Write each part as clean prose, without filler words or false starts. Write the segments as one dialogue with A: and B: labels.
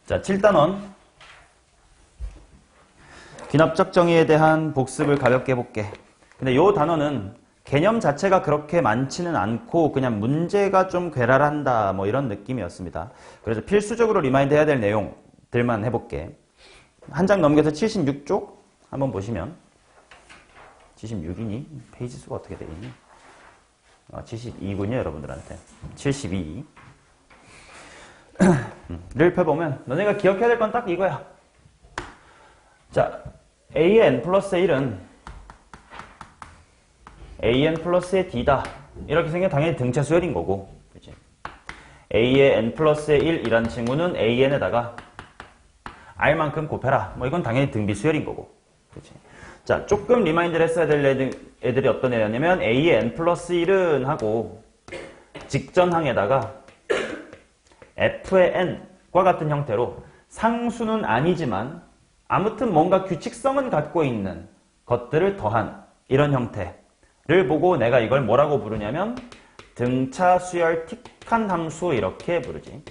A: 자, 7단원 귀납적 정의에 대한 복습을 가볍게 해볼게. 근데 이 단어는 개념 자체가 그렇게 많지는 않고 그냥 문제가 좀 괴랄한다 뭐 이런 느낌이었습니다. 그래서 필수적으로 리마인드 해야 될 내용들만 해볼게. 한 장 넘겨서 76쪽 한번 보시면 76이니? 페이지 수가 어떻게 되겠니? 72군요 여러분들한테. 72 를 펴보면 너네가 기억해야 될 건 딱 이거야. 자, a의 n 플러스 1은 an 플러스의 d다. 이렇게 생기면 당연히 등차 수열인 거고, 그치? a의 n 플러스의 1이라는 친구는 an에다가 r만큼 곱해라. 뭐 이건 당연히 등비 수열인 거고, 그치? 자, 조금 리마인드를 했어야 될 애들이 어떤 애였냐면 a의 n 플러스 1은 하고 직전항에다가 f의 n과 같은 형태로 상수는 아니지만 아무튼 뭔가 규칙성은 갖고 있는 것들을 더한 이런 형태를 보고 내가 이걸 뭐라고 부르냐면 등차 수열 틱한 함수 이렇게 부르지.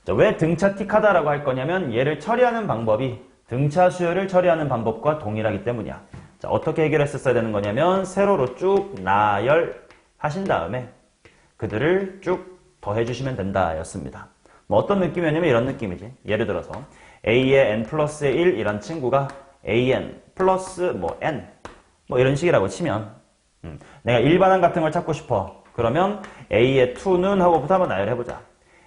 A: 자, 왜 등차 틱하다라고 할 거냐면 얘를 처리하는 방법이 등차 수열을 처리하는 방법과 동일하기 때문이야. 자, 어떻게 해결했었어야 되는 거냐면 세로로 쭉 나열하신 다음에 그들을 쭉 더해주시면 된다 였습니다. 뭐 어떤 느낌이었냐면 이런 느낌이지. 예를 들어서 a의 n 플러스의 1 이란 친구가 an 플러스 뭐 n 뭐 이런 식이라고 치면 내가 일반항 같은 걸 찾고 싶어. 그러면 a의 2는 하고부터 한번 나열해보자.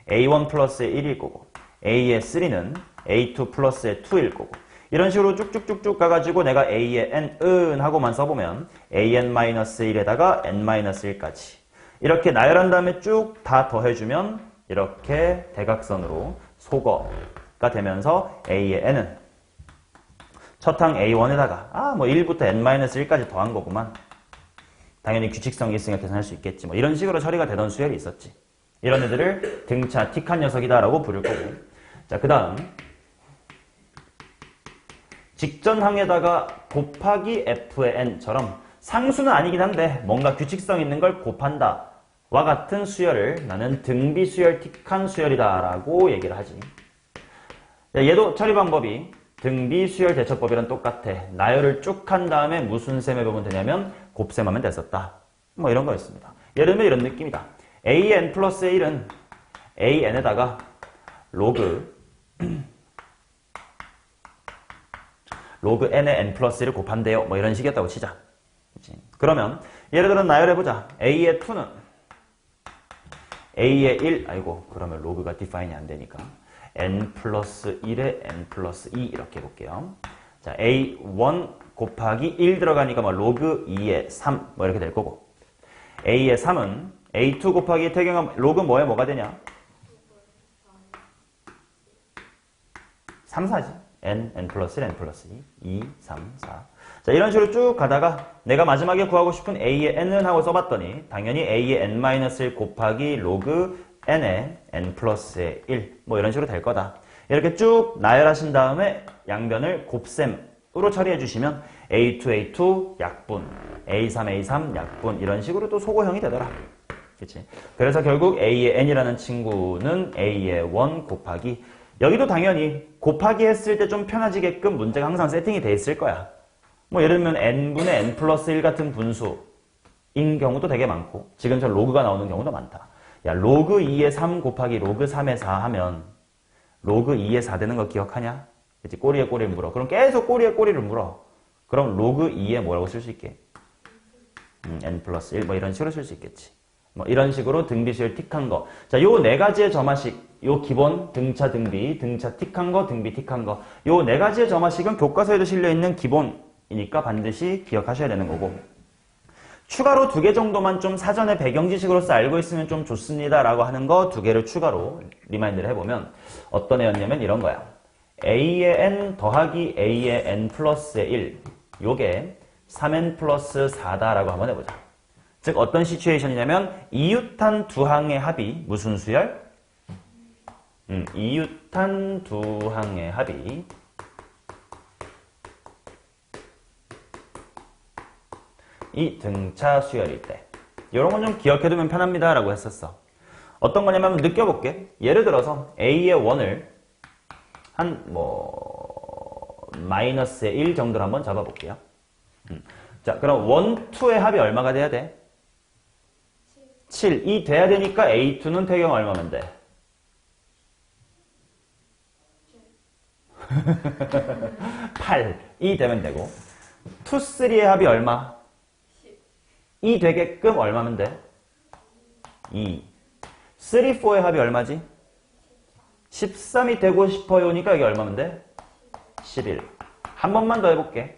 A: a1 플러스의 1일 거고 a의 3는 a2 플러스의 2일 거고 이런 식으로 쭉쭉쭉쭉 가가지고 내가 a의 n은 하고만 써보면 an-1에다가 n-1까지 이렇게 나열한 다음에 쭉 다 더해주면 이렇게 대각선으로 소거가 되면서 a의 n은 첫 항 a1에다가 뭐 1부터 n-1까지 더한 거구만. 당연히 규칙성이 있으니까 계산할 수 있겠지. 뭐 이런 식으로 처리가 되던 수열이 있었지. 이런 애들을 등차 틱한 녀석이다라고 부를 거고. 자, 그 다음 직전항에다가 곱하기 f의 n처럼 상수는 아니긴 한데 뭔가 규칙성 있는 걸 곱한다 와 같은 수열을 나는 등비 수열 틱한 수열이다 라고 얘기를 하지. 얘도 처리 방법이 등비 수열 대처법이랑 똑같아. 나열을 쭉 한 다음에 무슨 셈 해보면 되냐면 곱셈하면 됐었다. 뭐 이런 거였습니다. 예를 들면 이런 느낌이다. an 플러스 1은 an에다가 로그 n의 n 플러스 1을 곱한대요. 뭐 이런 식이었다고 치자. 그치? 그러면 예를 들어 나열해보자. a의 2는 a의 1 그러면 로그가 디파인이 안 되니까 n 플러스 1에 n 플러스 2 이렇게 해볼게요. 자, a1 곱하기 1 들어가니까 뭐 로그 2의 3 뭐 이렇게 될 거고 a의 3은 a2 곱하기 태경하면 로그 뭐가 되냐? 3, 4지. n 플러스 1, n 플러스 2, 2, 3, 4. 자, 이런 식으로 쭉 가다가 내가 마지막에 구하고 싶은 a의 n은 하고 써봤더니 당연히 a의 n-1 곱하기 로그 n의 n 플러스의 1. 뭐 이런 식으로 될 거다. 이렇게 쭉 나열하신 다음에 양변을 곱셈으로 처리해 주시면 a2, a2 약분, a3, a3 약분 이런 식으로 또 소고형이 되더라. 그치? 그래서 결국 a의 n이라는 친구는 a의 1 곱하기 여기도 당연히 곱하기 했을 때 좀 편해지게끔 문제가 항상 세팅이 돼 있을 거야. 뭐 예를 들면 n분의 n 플러스 1 같은 분수인 경우도 되게 많고 지금처럼 로그가 나오는 경우도 많다. 야, 로그 2의 3 곱하기 로그 3의 4 하면 로그 2의 4 되는 거 기억하냐? 그치? 꼬리에 꼬리를 물어. 그럼 계속 꼬리에 꼬리를 물어. 그럼 로그 2에 뭐라고 쓸 수 있게? n 플러스 1 뭐 이런 식으로 쓸 수 있겠지. 뭐 이런 식으로 등비수열 틱한 거. 자, 요 네 가지의 점화식, 요 기본 등차 등비, 등차 틱한 거, 등비 틱한 거. 요 네 가지의 점화식은 교과서에도 실려 있는 기본이니까 반드시 기억하셔야 되는 거고. 추가로 2개 정도만 좀 사전에 배경 지식으로서 알고 있으면 좀 좋습니다라고 하는 거 2개를 추가로 리마인드를 해보면 어떤 애였냐면 이런 거야. a의 n 더하기 a의 n 플러스의 1. 요게 3n 플러스 4다라고 한번 해보자. 즉 어떤 시츄에이션이냐면 이웃한 두 항의 합이 무슨 수열? 이웃한 두 항의 합이 이 등차 수열일 때 이런 건 좀 기억해두면 편합니다 라고 했었어. 어떤 거냐면 한번 느껴볼게. 예를 들어서 a의 1을 마이너스의 1 정도로 한번 잡아볼게요. 자, 그럼 1, 2의 합이 얼마가 돼야 돼? 7. 이 돼야 되니까 A2는 태경 얼마면 돼? 8. 이 되면 되고. 2, 3의 합이 얼마? 2 되게끔 얼마면 돼? 2. 3, 4의 합이 얼마지? 13이 되고 싶어요니까 이게 얼마면 돼? 11. 한 번만 더 해볼게.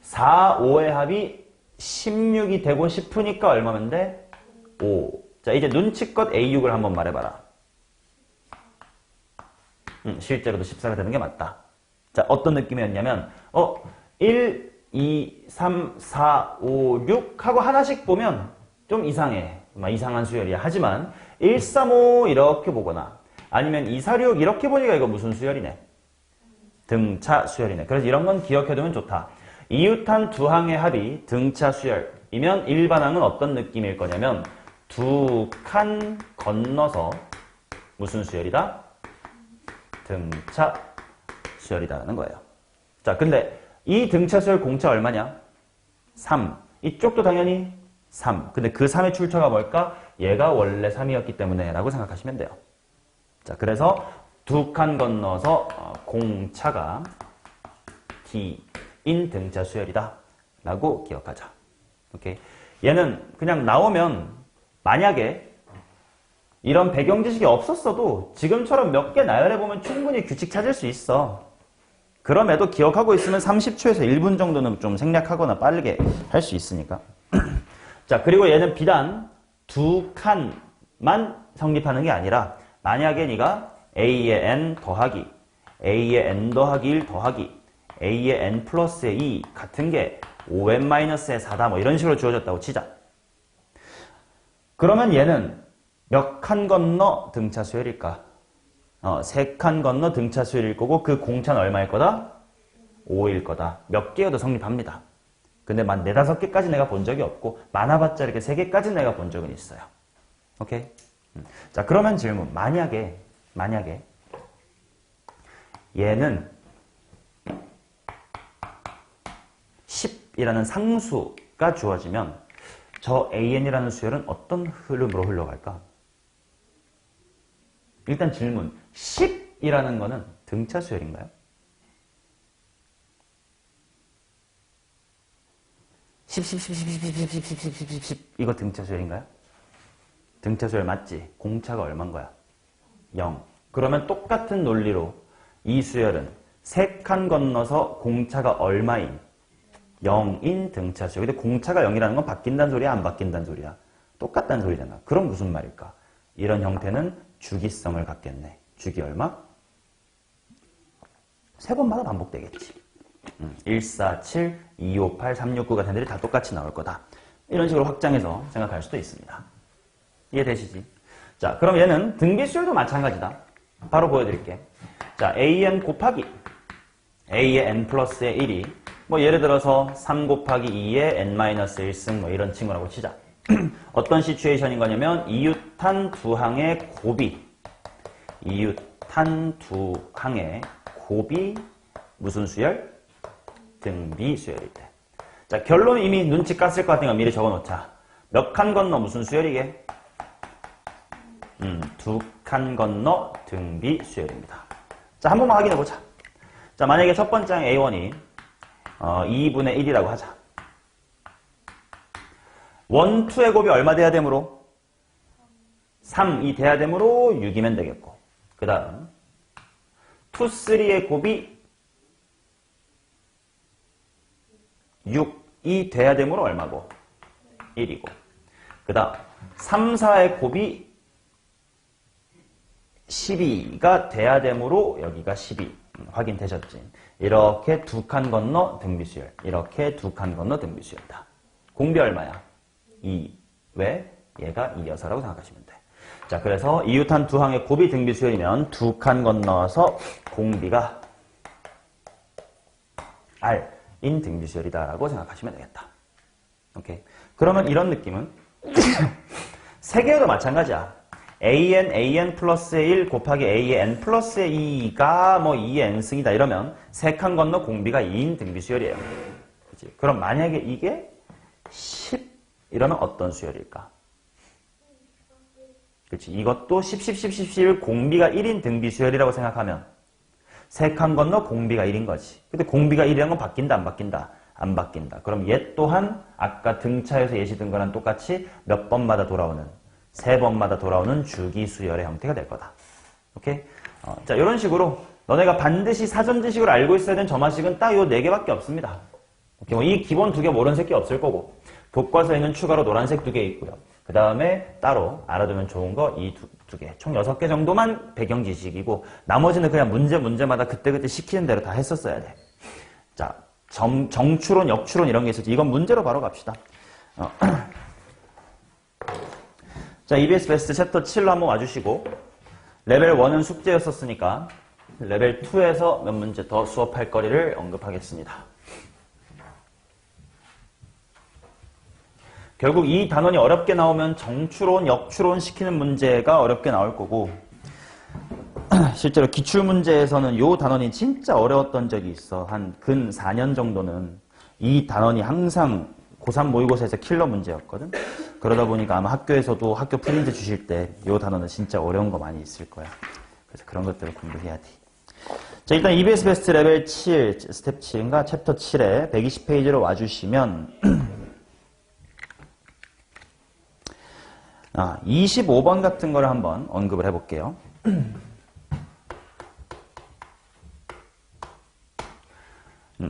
A: 4, 5의 합이 16이 되고 싶으니까 얼마면 돼? 5. 자, 이제 눈치껏 A6을 한번 말해봐라. 실제로도 14가 되는 게 맞다. 자, 어떤 느낌이었냐면 1, 2, 3, 4, 5, 6 하고 하나씩 보면 좀 이상해. 이상한 수열이야. 하지만 1, 3, 5 이렇게 보거나 아니면 2, 4, 6 이렇게 보니까 이거 무슨 수열이네? 등차 수열이네. 그래서 이런 건 기억해두면 좋다. 이웃한 두 항의 합이 등차 수열이면 일반항은 어떤 느낌일 거냐면 두 칸 건너서 무슨 수열이다? 등차 수열이다라는 거예요. 자, 근데 이 등차 수열 공차 얼마냐? 3. 이쪽도 당연히 3. 근데 그 3의 출처가 뭘까? 얘가 원래 3이었기 때문에 라고 생각하시면 돼요. 자, 그래서 두 칸 건너서 공차가 D인 등차 수열이다 라고 기억하자. 오케이. 얘는 그냥 나오면 만약에 이런 배경 지식이 없었어도 지금처럼 몇 개 나열해보면 충분히 규칙 찾을 수 있어. 그럼에도 기억하고 있으면 30초에서 1분 정도는 좀 생략하거나 빠르게 할 수 있으니까. 자, 그리고 얘는 비단 두 칸만 성립하는 게 아니라 만약에 네가 A의 N 더하기, A의 N 더하기 1 더하기, A의 N 플러스의 2 같은 게 5N 마이너스의 4다 뭐 이런 식으로 주어졌다고 치자. 그러면 얘는 몇 칸 건너 등차 수열일까? 3칸 건너 등차 수열일 거고 그 공차는 얼마일 거다? 5일 거다. 몇 개여도 성립합니다. 근데 만 4, 5개까지 내가 본 적이 없고 많아봤자 이렇게 3개까지 내가 본 적은 있어요. 오케이? 자, 그러면 질문. 만약에 얘는 10이라는 상수가 주어지면 저 AN이라는 수열은 어떤 흐름으로 흘러갈까? 일단 질문. 10이라는 거는 등차 수열인가요? 10 이거 등차 수열인가요? 등차 수열 맞지? 공차가 얼마인 거야? 0. 그러면 똑같은 논리로 이 수열은 3칸 건너서 공차가 얼마인? 0인 등차 수열. 근데 공차가 0이라는 건 바뀐다는 소리야? 안 바뀐다는 소리야? 똑같다는 소리잖아. 그럼 무슨 말일까? 이런 형태는 주기성을 갖겠네. 주기 얼마? 3번마다 반복되겠지. 1, 4, 7, 2, 5, 8, 3, 6, 9 같은 애들이 다 똑같이 나올 거다. 이런 식으로 확장해서 생각할 수도 있습니다. 이해되시지? 자, 그럼 얘는 등비수열도 마찬가지다. 바로 보여드릴게. 자, AN 곱하기 A의 N 플러스의 1이 뭐 예를 들어서 3 곱하기 2의 N-1승 뭐 이런 친구라고 치자. 어떤 시츄에이션인 거냐면 이웃한 두 항의 곱이 무슨 수열? 등비 수열일 때. 자, 결론 이미 눈치 깠을 것 같으니까 미리 적어놓자. 몇 칸 건너 무슨 수열이게? 2칸 건너 등비 수열입니다. 자, 한 번만 확인해보자. 자, 만약에 첫 번째 항 A1이 2분의 1이라고 하자. 1, 2의 곱이 얼마 돼야 되므로? 3이 돼야 되므로 6이면 되겠고. 그 다음 2, 3의 곱이 6이 돼야 되므로 얼마고? 1이고. 그 다음 3, 4의 곱이 12가 돼야 되므로 여기가 12. 확인되셨지? 이렇게 2칸 건너 등비수열. 이렇게 2칸 건너 등비수열이다. 공비 얼마야? 2. 왜? 얘가 2여서라고 생각하시면 돼. 자, 그래서 이웃한 두 항의 곱이 등비수열이면 2칸 건너서 공비가 R인 등비수열이다라고 생각하시면 되겠다. 오케이. 그러면 이런 느낌은 3개도 마찬가지야. an 플러스의 1 곱하기 a의 n 플러스의 2가 뭐 2의 n승이다 이러면 3칸 건너 공비가 2인 등비수열이에요. 그치? 그럼 만약에 이게 10 이러면 어떤 수열일까? 그렇지. 이것도 10, 10, 10, 10, 10 공비가 1인 등비수열이라고 생각하면 3칸 건너 공비가 1인 거지. 근데 공비가 1이라는 건 바뀐다 안 바뀐다? 안 바뀐다. 그럼 얘 또한 아까 등차에서 예시든 거랑 똑같이 몇 번마다 돌아오는 3번마다 돌아오는 주기수열의 형태가 될 거다. 오케이? 자, 이런 식으로 너네가 반드시 사전 지식으로 알고 있어야 되는 점화식은 딱 요 4개밖에 없습니다. 오케이? 뭐 이 기본 2개 모르는 새끼 없을 거고 교과서에는 추가로 노란색 2개 있고요. 그 다음에 따로 알아두면 좋은 거 이 두 개. 총 6개 정도만 배경 지식이고 나머지는 그냥 문제마다 그때그때 시키는 대로 다 했었어야 돼. 자, 정추론, 역추론 이런 게 있었지. 이건 문제로 바로 갑시다. 자, EBS 베스트 챕터 7로 한번 와주시고 레벨 1은 숙제였었으니까 레벨 2에서 몇 문제 더 수업할 거리를 언급하겠습니다. 결국 이 단원이 어렵게 나오면 정추론, 역추론 시키는 문제가 어렵게 나올 거고 실제로 기출문제에서는 이 단원이 진짜 어려웠던 적이 있어. 한 근 4년 정도는 이 단원이 항상 고3 모의고사에서 킬러 문제였거든. 그러다 보니까 아마 학교에서도 학교 프린트 주실 때 이 단원은 진짜 어려운 거 많이 있을 거야. 그래서 그런 것들을 공부해야 돼. 자, 일단 EBS 베스트 레벨 7, 스텝 7인가 챕터 7에 120페이지로 와주시면 25번 같은 걸 한번 언급을 해볼게요.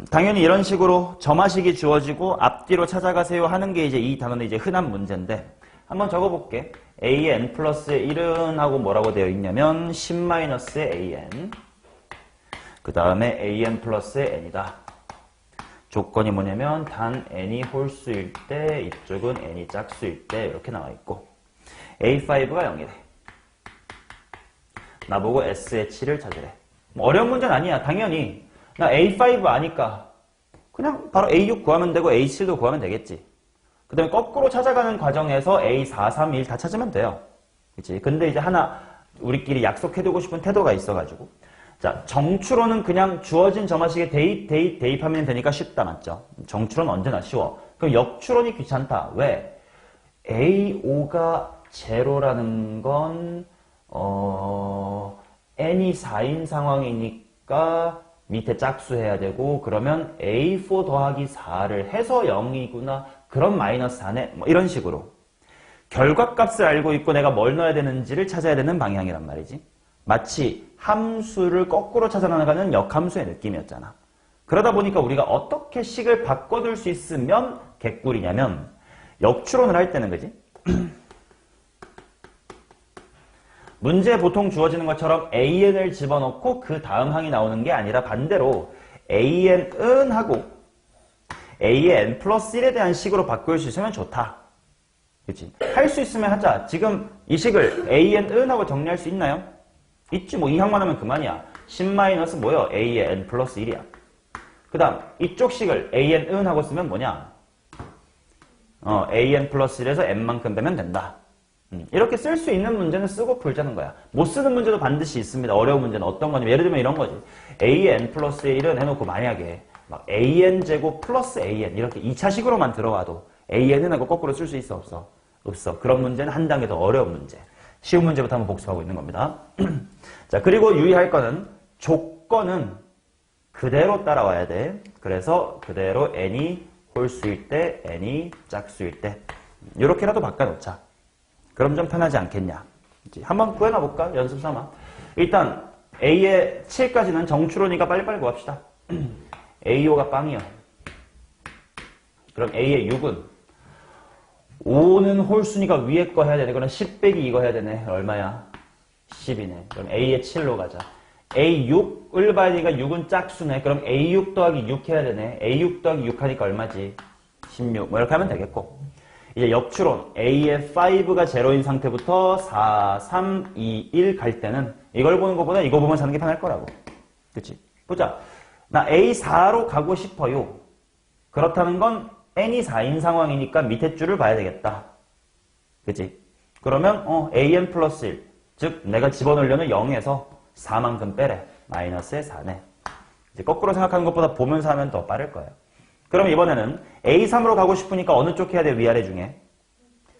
A: 당연히 이런 식으로 점화식이 주어지고 앞뒤로 찾아가세요 하는 게 이제 이 단원의 이제 흔한 문제인데 한번 적어볼게. a의 n 플러스의 1은 하고 뭐라고 되어 있냐면 10-의 an 그 다음에 an 플러스의 n이다. 조건이 뭐냐면 단 n이 홀수일 때 이쪽은 n이 짝수일 때 이렇게 나와 있고 A5가 0이래. 나보고 SH를 찾으래. 뭐 어려운 문제는 아니야. 당연히 나 A5 아니까 그냥 바로 A6 구하면 되고 A7도 구하면 되겠지. 그 다음에 거꾸로 찾아가는 과정에서 A4, 3, 1 다 찾으면 돼요. 그치? 근데 이제 하나 우리끼리 약속해두고 싶은 태도가 있어가지고 자, 정추론은 그냥 주어진 점화식에 대입하면 되니까 쉽다, 맞죠? 정추론은 언제나 쉬워. 그럼 역추론이 귀찮다. 왜? A5가 제로라는 건 n이 4인 상황이니까 밑에 짝수해야 되고 그러면 A4 더하기 4를 해서 0이구나. 그럼 마이너스 4네. 뭐 이런 식으로 결과값을 알고 있고 내가 뭘 넣어야 되는지를 찾아야 되는 방향이란 말이지. 마치 함수를 거꾸로 찾아나가는 역함수의 느낌이었잖아. 그러다 보니까 우리가 어떻게 식을 바꿔둘 수 있으면 개꿀이냐면 역추론을 할 때는 그지? 문제에 보통 주어지는 것처럼 an을 집어넣고 그 다음 항이 나오는 게 아니라 반대로 an은 하고 a의 n 플러스 1에 대한 식으로 바꿀 수 있으면 좋다. 그치? 할 수 있으면 하자. 지금 이 식을 an은 하고 정리할 수 있나요? 있지. 뭐 이 항만 하면 그만이야. 10 마이너스 뭐요? a의 n 플러스 1이야. 그 다음 이쪽 식을 an은 하고 쓰면 뭐냐? an 플러스 1에서 n만큼 되면 된다. 이렇게 쓸 수 있는 문제는 쓰고 풀자는 거야. 못 쓰는 문제도 반드시 있습니다. 어려운 문제는 어떤 거냐면 예를 들면 이런 거지. an 플러스 1은 해놓고 만약에 막 an 제곱 플러스 an 이렇게 2차식으로만 들어와도 an은 하고 거꾸로 쓸 수 있어 없어? 없어. 그런 문제는 한 단계 더 어려운 문제. 쉬운 문제부터 한번 복습하고 있는 겁니다. 자, 그리고 유의할 거는 조건은 그대로 따라와야 돼. 그래서 그대로 n이 홀수일 때, n이 짝수일 때 이렇게라도 바꿔놓자. 그럼 좀 편하지 않겠냐. 한번 구해놔볼까? 연습 삼아. 일단 A의 7까지는 정추론이니까 빨리빨리 구합시다. A5가 빵이요. 그럼 A의 6은 5는 홀수니까 위에 거 해야 되네. 그럼 10 빼기 이거 해야 되네. 얼마야? 10이네. 그럼 A의 7로 가자. A6을 봐야 되니까 6은 짝수네. 그럼 A6 더하기 6 해야 되네. A6 더하기 6 하니까 얼마지? 16. 뭐 이렇게 하면 되겠고. 이제 역추론 A의 5가 제로인 상태부터 4, 3, 2, 1 갈 때는 이걸 보는 것보다 이거 보면 사는 게 편할 거라고. 그치? 보자. 나 A4로 가고 싶어요. 그렇다는 건 n이 4인 상황이니까 밑에 줄을 봐야 되겠다. 그치? 그러면 an 플러스 1. 즉 내가 집어넣으려는 0에서 4만큼 빼래. 마이너스의 4네. 이제 거꾸로 생각하는 것보다 보면서 하면 더 빠를 거예요. 그럼 이번에는 A3으로 가고 싶으니까 어느 쪽 해야 돼? 위아래 중에?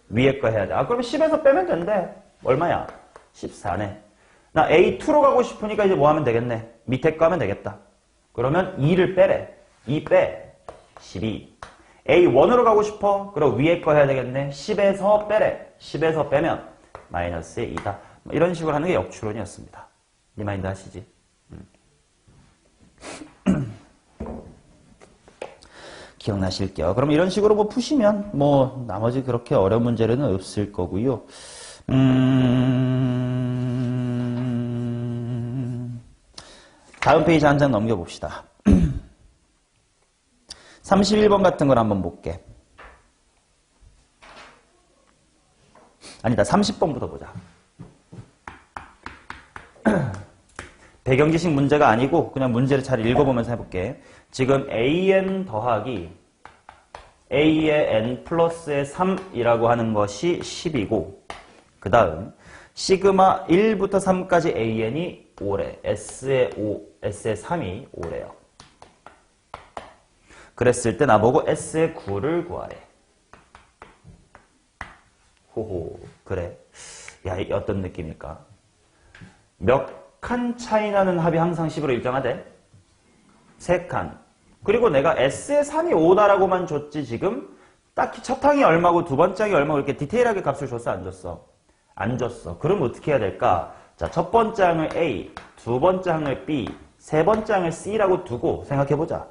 A: 위에 거 해야 돼. 아, 그럼 10에서 빼면 된대. 얼마야? 14네. 나 A2로 가고 싶으니까 이제 뭐 하면 되겠네? 밑에 거 하면 되겠다. 그러면 2를 빼래. 2 빼. 12. A1으로 가고 싶어? 그럼 위에 거 해야 되겠네. 10에서 빼래. 10에서 빼면 마이너스의 2다. 뭐 이런 식으로 하는 게 역추론이었습니다. 리마인드 하시지. 기억나실게요. 그럼 이런 식으로 뭐 푸시면 뭐 나머지 그렇게 어려운 문제는 없을 거고요. 다음 페이지 한 장 넘겨봅시다. 31번 같은 걸 한번 볼게. 아니다, 30번부터 보자. 배경지식 문제가 아니고 그냥 문제를 잘 읽어보면서 해볼게. 지금 an 더하기 a의 n 플러스의 3이라고 하는 것이 10이고 그 다음 시그마 1부터 3까지 an이 5래. s의 5, s의 3이 5래요. 그랬을 때 나보고 s의 9를 구하래. 호호, 그래. 야, 이게 어떤 느낌일까? 몇 칸 차이 나는 합이 항상 10으로 일정하대? 3칸. 그리고 내가 S의 3이 5다라고만 줬지 지금 딱히 첫 항이 얼마고 두 번째 항이 얼마고 이렇게 디테일하게 값을 줬어 안 줬어? 안 줬어. 그럼 어떻게 해야 될까? 자, 첫 번째 항을 A, 두 번째 항을 B, 세 번째 항을 C라고 두고 생각해보자.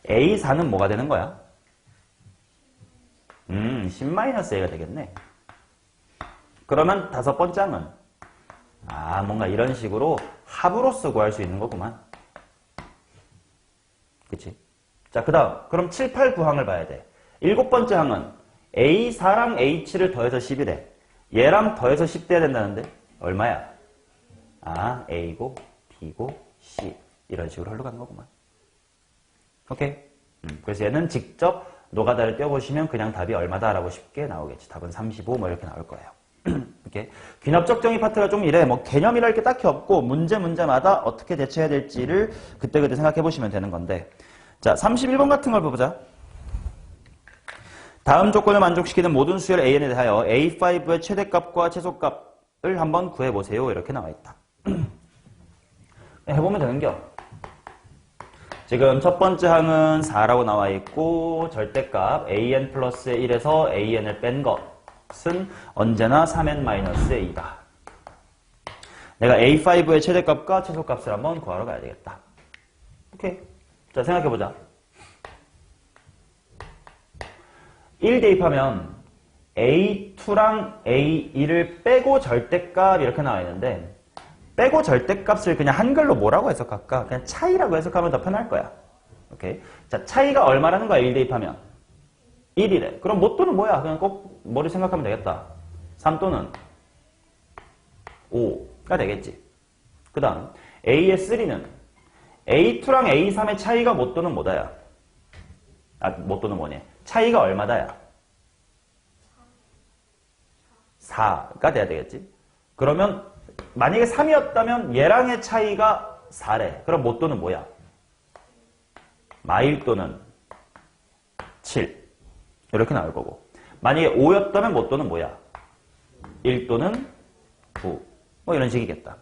A: A4는 뭐가 되는 거야? 10-A가 되겠네. 그러면 다섯 번째 항은? 아, 뭔가 이런 식으로 합으로서 구할 수 있는 거구만. 그치? 자, 그 다음. 그럼 7, 8, 9항을 봐야 돼. 일곱 번째 항은 A4랑 H7를 더해서 10이래. 얘랑 더해서 10 돼야 된다는데? 얼마야? 아, A고, B고, C. 이런 식으로 흘러가는 거구만. 오케이? 그래서 얘는 직접 노가다를 떼어보시면 그냥 답이 얼마다라고 쉽게 나오겠지. 답은 35 뭐 이렇게 나올 거예요. 이렇게 귀납적 정의 파트가 좀 이래. 뭐 개념이랄 게 딱히 없고 문제마다 어떻게 대처해야 될지를 그때그때 생각해 보시면 되는 건데. 자, 31번 같은 걸 보자. 다음 조건을 만족시키는 모든 수열 an에 대하여 a5의 최대값과 최소값을 한번 구해보세요. 이렇게 나와 있다. 해보면 되는겨. 지금 첫 번째 항은 4라고 나와 있고 절대값 an 플러스 1에서 an을 뺀 것은 언제나 3n-의 2다. 내가 a5의 최대값과 최소값을 한번 구하러 가야 되겠다. 오케이. 자, 생각해보자. 1 대입하면 a2랑 a1을 빼고 절대값 이렇게 나와 있는데 빼고 절대값을 그냥 한글로 뭐라고 해석할까? 그냥 차이라고 해석하면 더 편할 거야. 오케이. 자, 차이가 얼마라는 거야? 1 대입하면 1이래. 그럼 못 또는 뭐야? 그냥 꼭 머리 생각하면 되겠다. 3 또는 5가 되겠지. 그 다음 a의 3는 a2랑 a3의 차이가 못 또는 뭐다야? 아, 못 또는 뭐냐? 차이가 얼마다야? 4가 돼야 되겠지. 그러면 만약에 3이었다면 얘랑의 차이가 4래. 그럼 못 또는 뭐야? 마일 또는 7 이렇게 나올 거고, 만약에 5였다면 못 또는 뭐야? 1 또는 9 뭐 이런 식이겠다.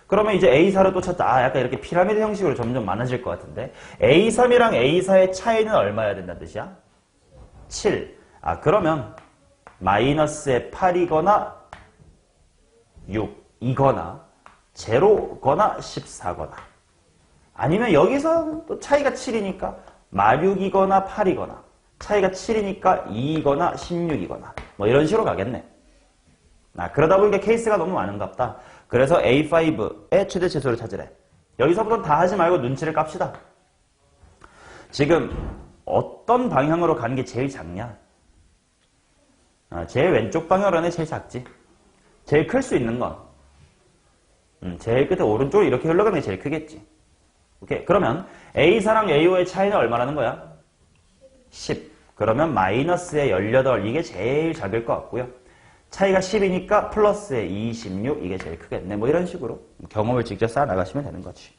A: 그러면 이제 A4를 또 찾자. 아, 약간 이렇게 피라미드 형식으로 점점 많아질 것 같은데 A3이랑 A4의 차이는 얼마여야 된다는 뜻이야? 7. 아, 그러면 마이너스의 8이거나 6이거나 제로거나 14거나 아니면 여기서 또 차이가 7이니까 마6이거나 8이거나 차이가 7이니까 2이거나 16이거나 뭐 이런 식으로 가겠네. 아, 그러다 보니까 케이스가 너무 많은갑다. 그래서 A5의 최대 최소를 찾으래. 여기서부터 다 하지 말고 눈치를 깝시다. 지금 어떤 방향으로 가는 게 제일 작냐? 아, 제일 왼쪽 방향으로 가는 게 제일 작지. 제일 클 수 있는 건 제일 끝에 오른쪽으로 이렇게 흘러가는 게 제일 크겠지. 오케이. 그러면 A4랑 A5의 차이는 얼마라는 거야? 10. 그러면 마이너스의 18 이게 제일 작을 것 같고요. 차이가 10이니까 플러스에 26 이게 제일 크겠네. 뭐 이런 식으로 경험을 직접 쌓아 나가시면 되는 거지.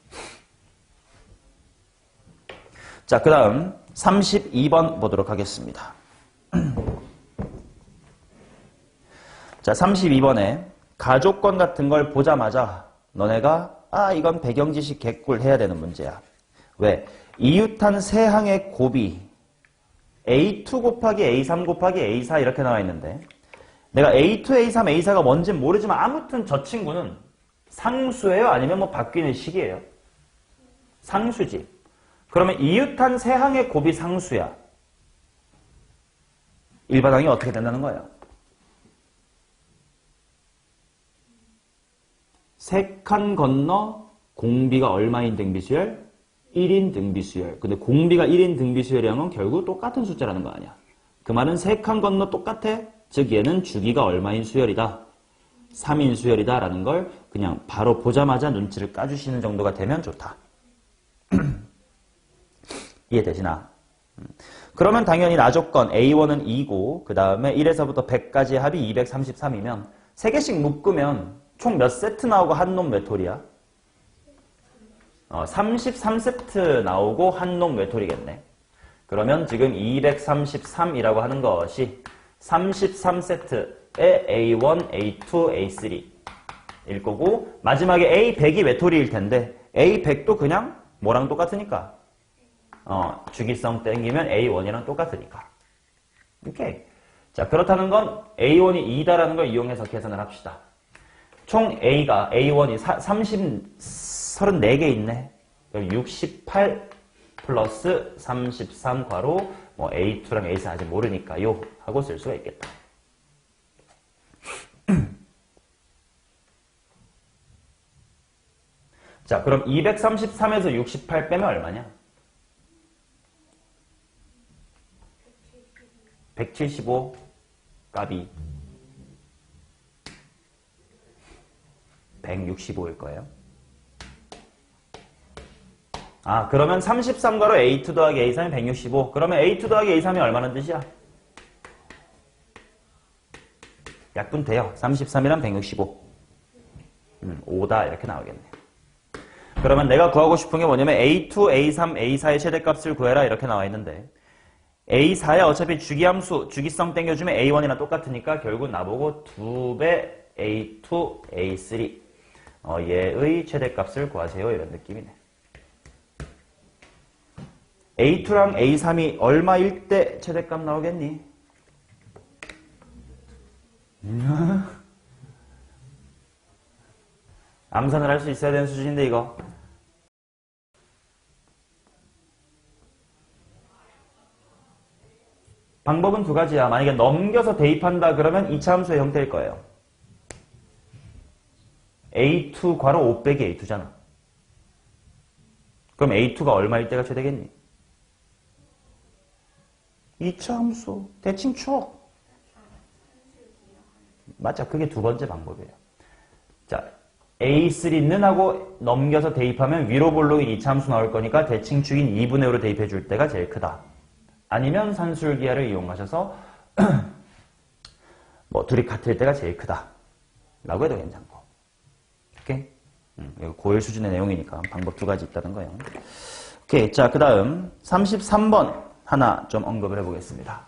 A: 자, 그 다음 32번 보도록 하겠습니다. 자, 32번에 가족권 같은 걸 보자마자 너네가 이건 배경지식 개꿀 해야 되는 문제야. 왜? 이웃한 세 항의 곱이 A2 곱하기 A3 곱하기 A4 이렇게 나와 있는데 내가 A2, A3, A4가 뭔진 모르지만 아무튼 저 친구는 상수예요? 아니면 뭐 바뀌는 식이에요? 상수지. 그러면 이웃한 세 항의 곱이 상수야. 일반항이 어떻게 된다는 거예요? 세 칸 건너 공비가 얼마인 등비수열? 1인 등비수열. 근데 공비가 1인 등비수열이라는 건 결국 똑같은 숫자라는 거 아니야. 그 말은 세 칸 건너 똑같아. 즉 얘는 주기가 얼마인 수열이다. 3인 수열이다 라는 걸 그냥 바로 보자마자 눈치를 까주시는 정도가 되면 좋다. 이해되시나? 그러면 당연히 나조건 A1은 2고 그 다음에 1에서부터 100까지의 합이 233이면 3개씩 묶으면 총 몇 세트 나오고 한 놈 몇 톨이야? 33세트 나오고 한 놈 몇 톨이겠네. 그러면 지금 233이라고 하는 것이 33세트의 A1, A2, A3 일 거고 마지막에 A100이 외톨이일 텐데 A100도 그냥 뭐랑 똑같으니까 주기성 땡기면 A1이랑 똑같으니까. 오케이. 자, 그렇다는 건 A1이 2다라는 걸 이용해서 계산을 합시다. 총 A1이 34개 있네. 68 플러스 33 괄호 뭐 A2랑 A4 아직 모르니까요 하고 쓸 수가 있겠다. 자, 그럼 233에서 68 빼면 얼마냐? 175 까비 165일 거예요. 그러면 33가로 A2 더하기 A3이 165. 그러면 A2 더하기 A3이 얼마나 뜻이야? 약분돼요. 33이랑 165. 5다 이렇게 나오겠네. 그러면 내가 구하고 싶은 게 뭐냐면 A2, A3, A4의 최대값을 구해라 이렇게 나와 있는데 A4에 어차피 주기함수, 주기성 땡겨주면 A1이랑 똑같으니까 결국 나보고 2배 A2, A3 얘의 최대값을 구하세요 이런 느낌이네. A2랑 A3이 얼마일 때 최대값 나오겠니? 암산을 할 수 있어야 되는 수준인데 이거. 방법은 두 가지야. 만약에 넘겨서 대입한다 그러면 2차 함수의 형태일 거예요. A2 괄호 5 빼기 A2잖아. 그럼 A2가 얼마일 때가 최대겠니? 2차 함수. 대칭 추억. 맞아. 그게 두 번째 방법이에요. 자, A3는 하고 넘겨서 대입하면 위로 볼록인 2차 함수 나올 거니까 대칭 축인 2분의 5로 대입해 줄 때가 제일 크다. 아니면 산술기하를 이용하셔서 뭐 둘이 같을 때가 제일 크다. 라고 해도 괜찮고. 오케이? 이거 고1 수준의 내용이니까 방법 두 가지 있다는 거예요. 오케이. 자, 그 다음 33번 하나 좀 언급을 해보겠습니다.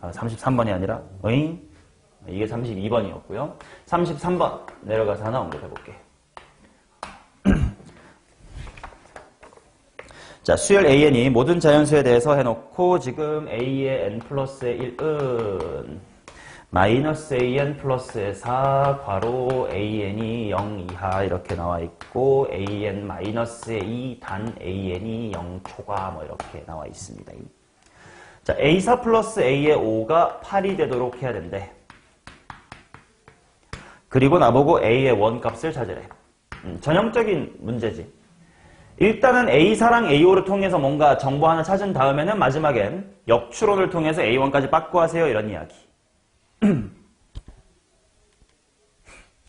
A: 33번이 아니라 이게 32번이었고요. 33번 내려가서 하나 언급해볼게. 자, 수열 AN이 모든 자연수에 대해서 해놓고 지금 A의 N 플러스의 1은 마이너스 AN 플러스의 4 괄호 AN이 0 이하 이렇게 나와 있고 AN 마이너스의 2 단 AN이 0 초과 뭐 이렇게 나와 있습니다. 자, A4 플러스 A의 5가 8이 되도록 해야 된대. 그리고 나보고 A의 원값을 찾으래. 전형적인 문제지. 일단은 A4랑 A5를 통해서 뭔가 정보 하나 찾은 다음에는 마지막엔 역추론을 통해서 A1까지 빠꾸하세요 이런 이야기.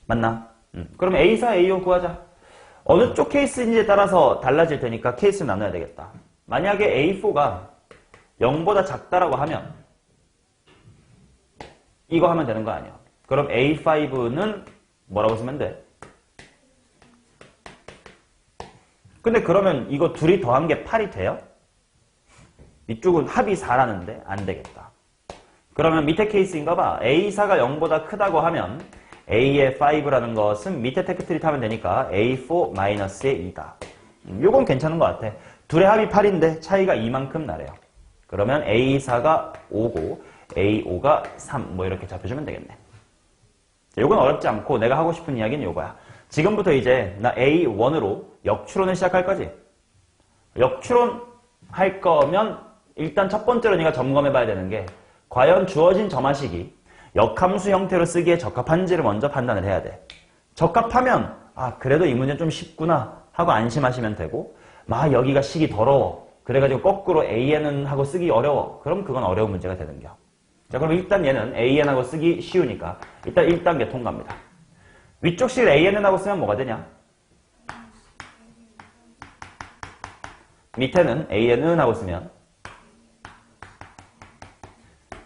A: 맞나? 그럼 A4, A5 구하자. 어느 쪽 케이스인지에 따라서 달라질 테니까 케이스 나눠야 되겠다. 만약에 A4가 0보다 작다라고 하면 이거 하면 되는 거 아니야. 그럼 A5는 뭐라고 쓰면 돼? 근데 그러면 이거 둘이 더한 게 8이 돼요? 이쪽은 합이 4라는데 안 되겠다. 그러면 밑에 케이스인가 봐. A4가 0보다 크다고 하면 A의 5라는 것은 밑에 테크트리 타면 되니까 A4-의 2다. 요건 괜찮은 것 같아. 둘의 합이 8인데 차이가 이만큼 나래요. 그러면 A4가 5고 A5가 3 뭐 이렇게 잡혀주면 되겠네. 요건 어렵지 않고 내가 하고 싶은 이야기는 요거야. 지금부터 이제 나 A1으로 역추론을 시작할 거지. 역추론 할 거면 일단 첫 번째로 네가 점검해 봐야 되는 게 과연 주어진 점화식이 역함수 형태로 쓰기에 적합한지를 먼저 판단을 해야 돼. 적합하면 아 그래도 이 문제 좀 쉽구나 하고 안심하시면 되고 여기가 식이 더러워. 그래가지고 거꾸로 AN은 하고 쓰기 어려워. 그럼 그건 어려운 문제가 되는겨. 자 그럼 일단 얘는 AN하고 쓰기 쉬우니까 일단 1단계 통과입니다. 위쪽 식을 AN은 하고 쓰면 뭐가 되냐? 밑에는 AN은 하고 쓰면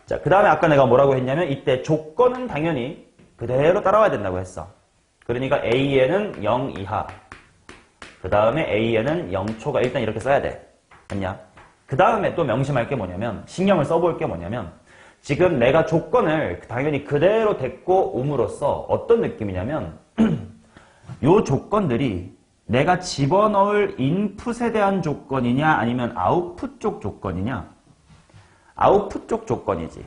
A: 자, 그 다음에 아까 내가 뭐라고 했냐면 이때 조건은 당연히 그대로 따라와야 된다고 했어. 그러니까 AN은 0 이하 그 다음에 AN은 0초가 일단 이렇게 써야 돼. 맞냐? 그 다음에 또 명심할 게 뭐냐면 신경을 써볼 게 뭐냐면 지금 내가 조건을 당연히 그대로 데리고 옴으로써 어떤 느낌이냐면 요 조건들이 내가 집어넣을 인풋에 대한 조건이냐 아니면 아웃풋 쪽 조건이냐 아웃풋 쪽 조건이지.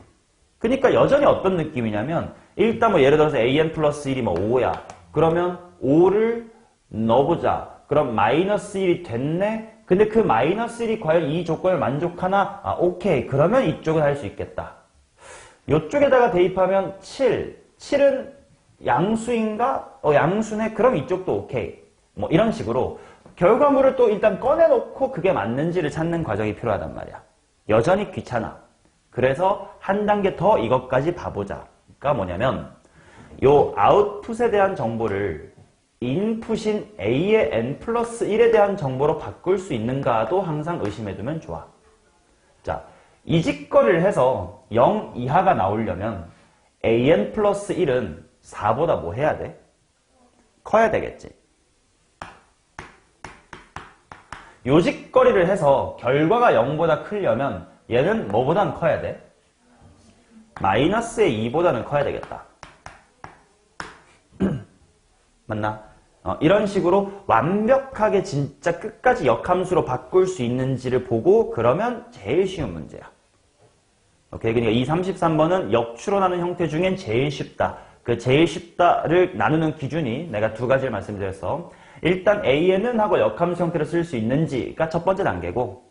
A: 그러니까 여전히 어떤 느낌이냐면 일단 뭐 예를 들어서 AN 플러스 1이 뭐 5야. 그러면 5를 넣어보자. 그럼 마이너스 1이 됐네? 근데 그 마이너스 1이 과연 이 조건을 만족하나? 아 오케이. 그러면 이쪽은 할 수 있겠다. 이쪽에다가 대입하면 7. 7은 양수인가? 양수네? 그럼 이쪽도 오케이. 뭐 이런 식으로 결과물을 또 일단 꺼내놓고 그게 맞는지를 찾는 과정이 필요하단 말이야. 여전히 귀찮아. 그래서 한 단계 더 이것까지 봐보자. 그러니까 뭐냐면 요 아웃풋에 대한 정보를 인풋인 A의 n 플러스 1에 대한 정보로 바꿀 수 있는가도 항상 의심해두면 좋아. 자, 이직거리를 해서 0 이하가 나오려면 AN 플러스 1은 4보다 뭐 해야 돼? 커야 되겠지. 요직거리를 해서 결과가 0보다 크려면 얘는 뭐보단 커야 돼? 마이너스의 2보다는 커야 되겠다. 맞나? 이런 식으로 완벽하게 진짜 끝까지 역함수로 바꿀 수 있는지를 보고 그러면 제일 쉬운 문제야. 오케이? 그러니까 이 33번은 역추론하는 형태 중엔 제일 쉽다. 그 제일 쉽다를 나누는 기준이 내가 두 가지를 말씀드렸어. 일단 AN은 하고 역함수 형태로 쓸 수 있는지가 첫 번째 단계고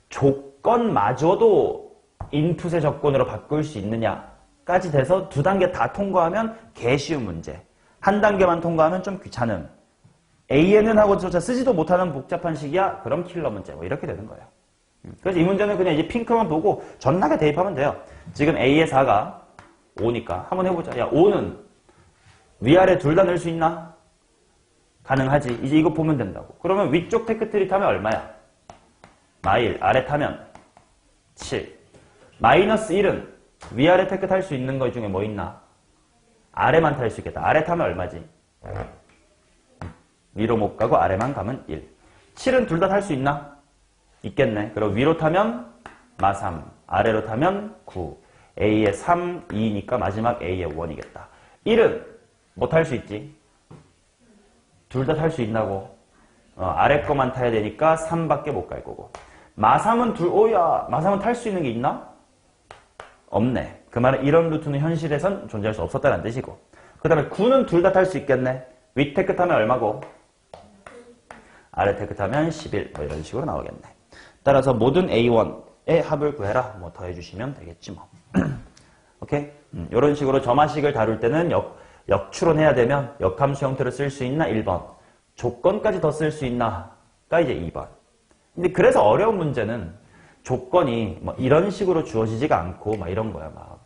A: 조건마저도 인풋의 조건으로 바꿀 수 있느냐까지 돼서 두 단계 다 통과하면 개 쉬운 문제. 한 단계만 통과하면 좀 귀찮음. AN은 하고조차 쓰지도 못하는 복잡한 식이야? 그럼 킬러 문제. 뭐 이렇게 되는 거예요. 그래서 이 문제는 그냥 이제 핑크만 보고 전나게 대입하면 돼요. 지금 A의 4가 5니까 한번 해보자. 야 5는 위아래 둘 다 넣을 수 있나? 가능하지. 이제 이거 보면 된다고. 그러면 위쪽 테크트리 타면 얼마야? 마일. 아래 타면 7. 마이너스 1은 위아래 테크 탈 수 있는 것 중에 뭐 있나? 아래만 탈 수 있겠다. 아래 타면 얼마지? 위로 못 가고 아래만 가면 1. 7은 둘 다 탈 수 있나? 있겠네. 그럼 위로 타면 마 3. 아래로 타면 9. A의 3, 2니까 마지막 A의 1이겠다. 1은 뭐 탈 수 있지? 둘 다 탈 수 있나고? 아래 거만 타야 되니까 3밖에 못 갈 거고. 마3은 오야, 마3은 탈 수 있는 게 있나? 없네. 그 말은 이런 루트는 현실에선 존재할 수 없었다는 뜻이고. 그 다음에 9는 둘 다 탈 수 있겠네. 위 테크 타면 얼마고? 아래 테크 타면 11. 뭐 이런 식으로 나오겠네. 따라서 모든 A1의 합을 구해라. 뭐 더해주시면 되겠지 뭐. 오케이? 이런 식으로 점화식을 다룰 때는 역추론해야 되면 역함수 형태로 쓸 수 있나? 1번. 조건까지 더 쓸 수 있나가 이제 2번. 근데 그래서 어려운 문제는 조건이 뭐 이런 식으로 주어지지가 않고 막 이런 거야. 막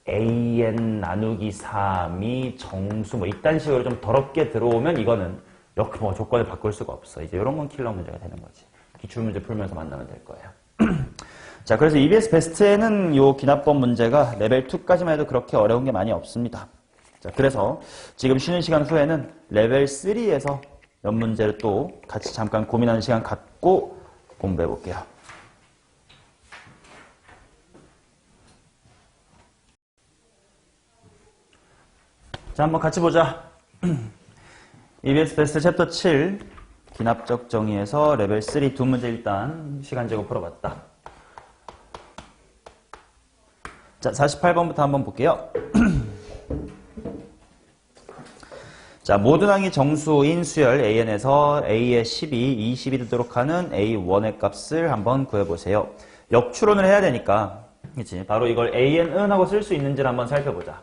A: AN 나누기 3이 정수 뭐 이딴 식으로 좀 더럽게 들어오면 이거는 뭐 조건을 바꿀 수가 없어. 이제 이런 건 킬러 문제가 되는 거지. 기출문제 풀면서 만나면 될 거예요. 자, 그래서 EBS 베스트에는 요 기납법 문제가 레벨 2까지만 해도 그렇게 어려운 게 많이 없습니다. 자, 그래서 지금 쉬는 시간 후에는 레벨 3에서 몇 문제를 또 같이 잠깐 고민하는 시간 갖고 공부해 볼게요. 자, 한번 같이 보자. EBS 베스트 챕터 7 기납적 정의에서 레벨 3 두 문제 일단 시간 제고 풀어봤다. 자, 48번부터 한번 볼게요. 자, 모든 항이 정수인 수열 AN에서 A의 12, 20이 되도록 하는 A1의 값을 한번 구해보세요. 역추론을 해야 되니까, 그치? 바로 이걸 AN은 하고 쓸 수 있는지를 한번 살펴보자.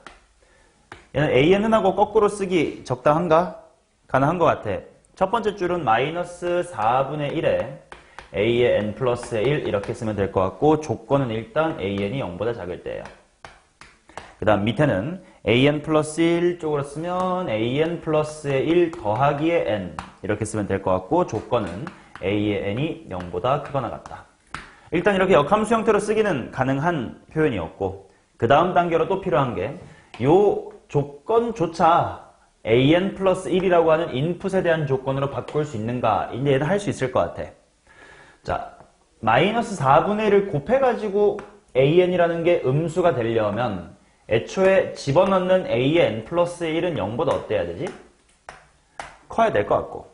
A: 얘는 AN은 하고 거꾸로 쓰기 적당한가? 가능한 것 같아. 첫 번째 줄은 마이너스 4분의 1에 A의 N 플러스의 1 이렇게 쓰면 될 것 같고, 조건은 일단 AN이 0보다 작을 때예요. 그 다음 밑에는 AN 플러스 1 쪽으로 쓰면 AN 플러스의 1 더하기의 N 이렇게 쓰면 될 것 같고, 조건은 A의 N이 0보다 크거나 같다. 일단 이렇게 역함수 형태로 쓰기는 가능한 표현이었고, 그 다음 단계로 또 필요한 게 요 조건조차 AN 플러스 1이라고 하는 인풋에 대한 조건으로 바꿀 수 있는가? 이제 얘는 할 수 있을 것 같아. 자, 마이너스 4분의 1을 곱해가지고 AN이라는 게 음수가 되려면 애초에 집어넣는 A의 N 플러스 1은 0보다 어때야 되지? 커야 될 것 같고,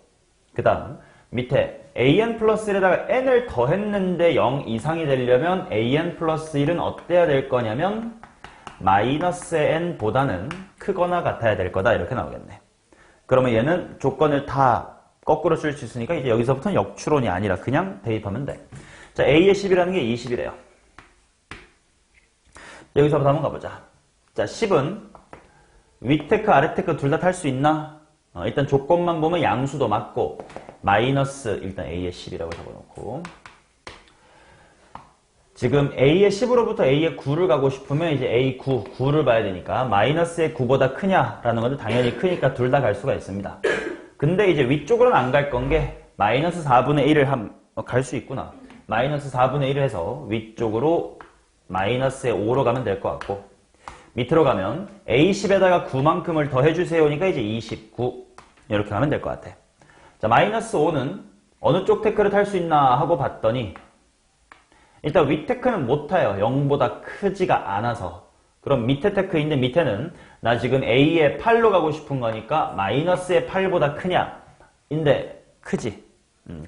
A: 그 다음 밑에 AN 플러스 1에다가 N을 더했는데 0 이상이 되려면 AN 플러스 1은 어때야 될 거냐면 마이너스 N보다는 크거나 같아야 될 거다 이렇게 나오겠네. 그러면 얘는 조건을 다 거꾸로 쓸 수 있으니까 이제 여기서부터는 역추론이 아니라 그냥 대입하면 돼. 자, A의 10이라는 게 20이래요. 여기서부터 한번 가보자. 자, 10은 윗테크 아래테크 둘 다 탈 수 있나? 일단 조건만 보면 양수도 맞고 마이너스 일단 A의 10이라고 적어놓고, 지금 A의 10으로부터 A의 9를 가고 싶으면 이제 A 9를 봐야 되니까 마이너스의 9보다 크냐라는 것도 당연히 크니까 둘 다 갈 수가 있습니다. 근데 이제 위쪽으로는 안 갈 건 게 마이너스 4분의 1을 갈 수 있구나. 마이너스 4분의 1을 해서 위쪽으로 마이너스의 5로 가면 될 것 같고, 밑으로 가면 A10에다가 9만큼을 더해주세요니까 이제 29 이렇게 하면 될 것 같아. 자, 마이너스 5는 어느 쪽 테크를 탈 수 있나 하고 봤더니 일단 윗 테크는 못 타요. 0보다 크지가 않아서. 그럼 밑에 테크인데 밑에는 나 지금 A의 8로 가고 싶은 거니까 마이너스의 8보다 크냐? 인데 크지.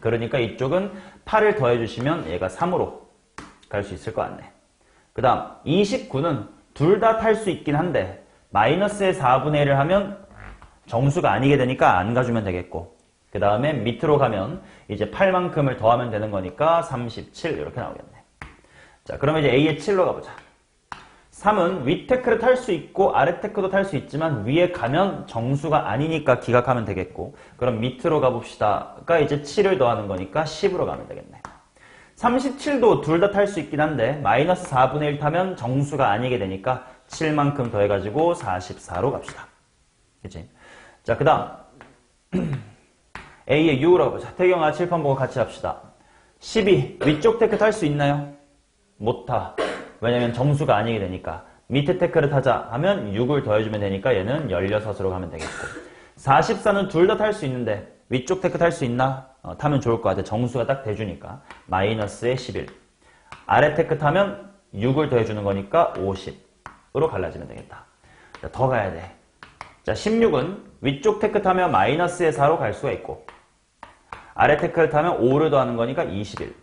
A: 그러니까 이쪽은 8을 더해주시면 얘가 3으로 갈 수 있을 것 같네. 그 다음 29는 둘 다 탈 수 있긴 한데 마이너스의 4분의 1을 하면 정수가 아니게 되니까 안 가주면 되겠고, 그 다음에 밑으로 가면 이제 8만큼을 더하면 되는 거니까 37 이렇게 나오겠네. 자, 그러면 이제 A의 7로 가보자. 3은 윗 테크를 탈 수 있고 아래 테크도 탈 수 있지만 위에 가면 정수가 아니니까 기각하면 되겠고, 그럼 밑으로 가봅시다가 이제 7을 더하는 거니까 10으로 가면 되겠네. 37도 둘 다 탈 수 있긴 한데 마이너스 4분의 1 타면 정수가 아니게 되니까 7만큼 더해가지고 44로 갑시다. 그치? 자, 그 다음 A의 6으로 가보자. 태경아 칠판 보고 같이 합시다. 12 위쪽 테크 탈 수 있나요? 못 타. 왜냐면 정수가 아니게 되니까. 밑에 테크를 타자 하면 6을 더해주면 되니까 얘는 16으로 가면 되겠고, 44는 둘 다 탈 수 있는데 위쪽 테크 탈 수 있나? 타면 좋을 것 같아. 정수가 딱 대주니까 마이너스의 11. 아래 테크 타면 6을 더해주는 거니까 50으로 갈라지면 되겠다. 자, 더 가야 돼. 자, 16은 위쪽 테크 타면 마이너스의 4로 갈 수가 있고, 아래 테크를 타면 5를 더하는 거니까 21.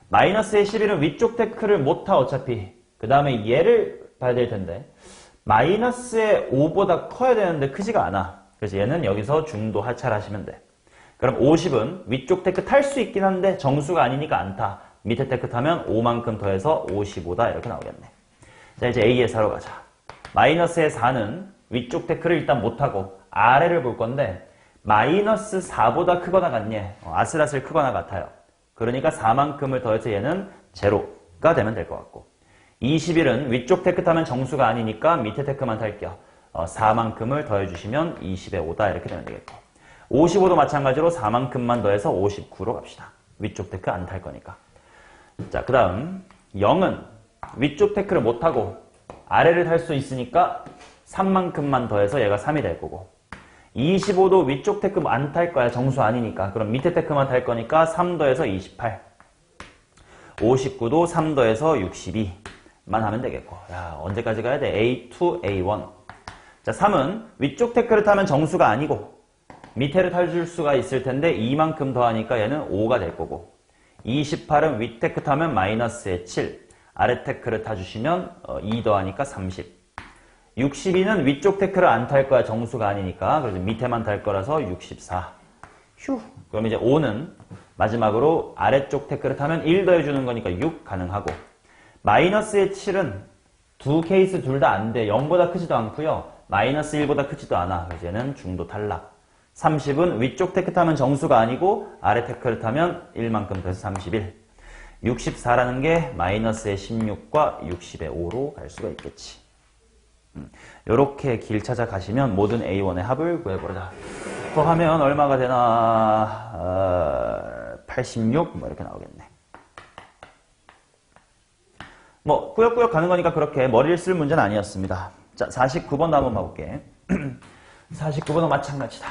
A: 마이너스의 11은 위쪽 테크를 못 타 어차피. 그 다음에 얘를 봐야 될 텐데 마이너스의 5보다 커야 되는데 크지가 않아. 그래서 얘는 여기서 중도 하차하시면 돼. 그럼 50은 위쪽 테크 탈 수 있긴 한데 정수가 아니니까 안 타. 밑에 테크 타면 5만큼 더해서 55다 이렇게 나오겠네. 자, 이제 A의 4로 가자. 마이너스의 4는 위쪽 테크를 일단 못 하고 아래를 볼 건데 마이너스 4보다 크거나 같니? 아슬아슬 크거나 같아요. 그러니까 4만큼을 더해서 얘는 제로가 되면 될 것 같고, 21은 위쪽 테크 타면 정수가 아니니까 밑에 테크만 탈게요. 4만큼을 더해주시면 20에 5다 이렇게 되면 되겠고, 55도 마찬가지로 4만큼만 더해서 59로 갑시다. 위쪽 테크 안 탈 거니까. 자, 그 다음 0은 위쪽 태클을 못하고 아래를 탈 수 있으니까 3만큼만 더해서 얘가 3이 될 거고 25도 위쪽 태클 안 탈 거야. 정수 아니니까. 그럼 밑에 태클만 탈 거니까 3 더해서 28 59도 3 더해서 62만 하면 되겠고 야 언제까지 가야 돼? A2, A1 자 3은 위쪽 태클을 타면 정수가 아니고 밑에를 탈 수가 있을 텐데 2만큼 더하니까 얘는 5가 될 거고 28은 윗 태클 타면 마이너스의 7 아래 태클을 타주시면 2 더하니까 30 62는 위쪽 태클을 안 탈 거야. 정수가 아니니까. 그래서 밑에만 탈 거라서 64 휴. 그럼 이제 5는 마지막으로 아래쪽 태클을 타면 1 더해주는 거니까 6 가능하고 마이너스의 7은 두 케이스 둘 다 안 돼. 0보다 크지도 않고요. 마이너스 1보다 크지도 않아. 그래서 얘는 중도 탈락 30은 위쪽 태클 타면 정수가 아니고 아래 태클을 타면 1만큼 더해서 31 64라는 게 마이너스의 16과 60의 5로 갈 수가 있겠지. 요렇게 길 찾아가시면 모든 A1의 합을 구해보자. 또 하면 얼마가 되나 86 뭐 이렇게 나오겠네. 뭐 꾸역꾸역 가는 거니까 그렇게 머리를 쓸 문제는 아니었습니다. 자 49번도 한번 봐볼게. 49번은 마찬가지다.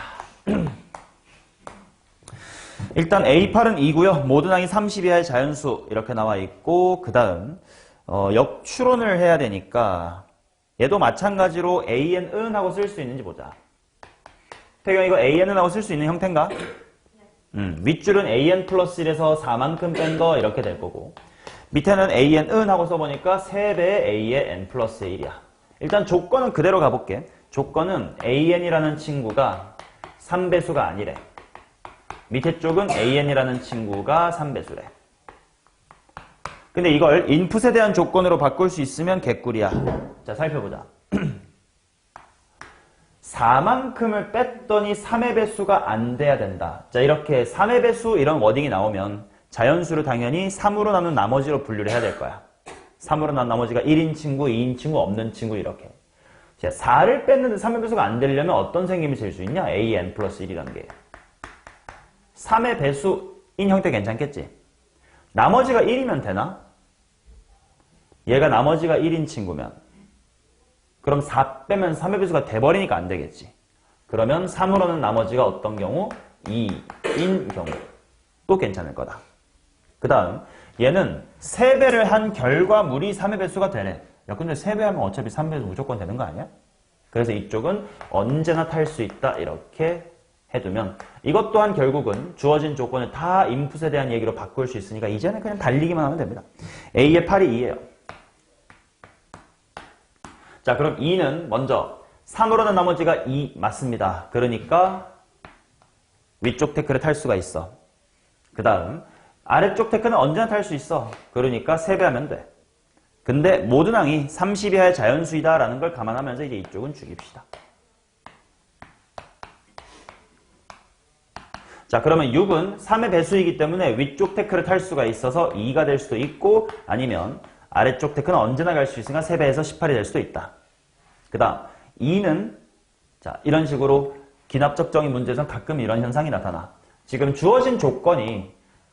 A: 일단 A8은 2고요. 모든 항이 30 이하의 자연수 이렇게 나와 있고 그 다음 역추론을 해야 되니까 얘도 마찬가지로 AN은 하고 쓸 수 있는지 보자. 태경 이거 AN은 하고 쓸 수 있는 형태인가? 윗줄은 AN 플러스 1에서 4만큼 뺀 거 이렇게 될 거고 밑에는 AN은 하고 써보니까 3배의 A의 N 플러스의 1이야. 일단 조건은 그대로 가볼게. 조건은 AN이라는 친구가 3배수가 아니래. 밑에 쪽은 AN이라는 친구가 3배수래. 근데 이걸 인풋에 대한 조건으로 바꿀 수 있으면 개꿀이야. 자, 살펴보자. 4만큼을 뺐더니 3의 배수가 안 돼야 된다. 자, 이렇게 3의 배수 이런 워딩이 나오면 자연수를 당연히 3으로 나눈 나머지로 분류를 해야 될 거야. 3으로 나눈 나머지가 1인 친구, 2인 친구, 없는 친구 이렇게. 자, 4를 뺐는데 3의 배수가 안 되려면 어떤 생김이 질 수 있냐? AN 플러스 1이라는 게. 3의 배수인 형태 괜찮겠지? 나머지가 1이면 되나? 얘가 나머지가 1인 친구면 그럼 4 빼면 3의 배수가 돼버리니까 안 되겠지. 그러면 3으로는 나머지가 어떤 경우? 2인 경우 또 괜찮을 거다. 그 다음 얘는 3배를 한 결과물이 3의 배수가 되네. 야 근데 3배 하면 어차피 3배수 무조건 되는 거 아니야? 그래서 이쪽은 언제나 탈 수 있다 이렇게 해두면 이것 또한 결국은 주어진 조건을 다 인풋에 대한 얘기로 바꿀 수 있으니까 이제는 그냥 달리기만 하면 됩니다. A의 8이 2예요. 자 그럼 2는 먼저 3으로는 나머지가 2 맞습니다. 그러니까 위쪽 태클을 탈 수가 있어. 그 다음 아래쪽 태클은 언제나 탈 수 있어. 그러니까 3배 하면 돼. 근데 모든 항이 30 이하의 자연수이다 라는 걸 감안하면서 이제 이쪽은 죽입시다. 자 그러면 6은 3의 배수이기 때문에 위쪽 태클을 탈 수가 있어서 2가 될 수도 있고 아니면 아래쪽 태클은 언제나 갈 수 있으니까 3배에서 18이 될 수도 있다. 그 다음 2는 자 이런 식으로 기납적정의 문제에서 가끔 이런 현상이 나타나. 지금 주어진 조건이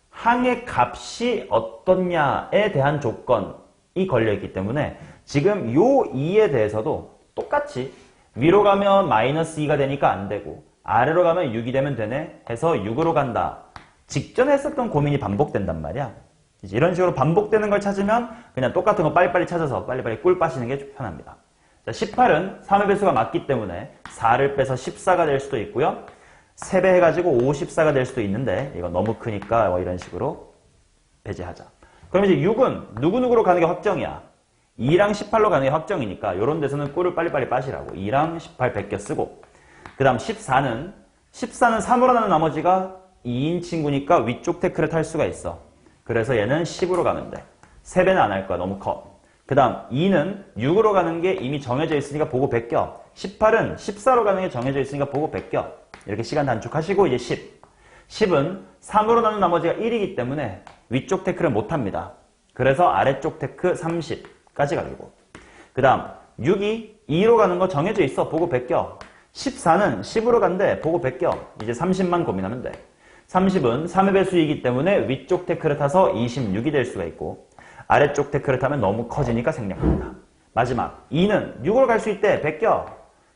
A: 항의 값이 어떻냐에 대한 조건이 걸려있기 때문에 지금 요 2에 대해서도 똑같이 위로 가면 마이너스 2가 되니까 안 되고 아래로 가면 6이 되면 되네 해서 6으로 간다. 직전에 했었던 고민이 반복된단 말이야. 이제 이런 식으로 반복되는 걸 찾으면 그냥 똑같은 거 빨리빨리 찾아서 빨리빨리 꿀 빠시는 게 편합니다. 자, 18은 3의 배수가 맞기 때문에 4를 빼서 14가 될 수도 있고요. 3배 해가지고 54가 될 수도 있는데 이거 너무 크니까 뭐 이런 식으로 배제하자. 그럼 이제 6은 누구누구로 가는 게 확정이야. 2랑 18로 가는 게 확정이니까 이런 데서는 꿀을 빨리빨리 빠시라고. 2랑 18 베껴 쓰고 그 다음 14는 3으로 나는 나머지가 2인 친구니까 위쪽 태클을 탈 수가 있어. 그래서 얘는 10으로 가면 돼. 3배는 안 할 거야. 너무 커. 그 다음 2는 6으로 가는 게 이미 정해져 있으니까 보고 베껴. 18은 14로 가는 게 정해져 있으니까 보고 베껴. 이렇게 시간 단축하시고 이제 10. 10은 3으로 나눈 나머지가 1이기 때문에 위쪽 태클을 못합니다. 그래서 아래쪽 태클 30까지 가지고. 그 다음 6이 2로 가는 거 정해져 있어. 보고 베껴. 14는 10으로 간대. 보고 베껴. 이제 30만 고민하면 돼. 30은 3의 배수이기 때문에 위쪽 태클을 타서 26이 될 수가 있고 아래쪽 테크를 타면 너무 커지니까 생략합니다. 마지막 2는 6으로 갈 수 있대. 베껴.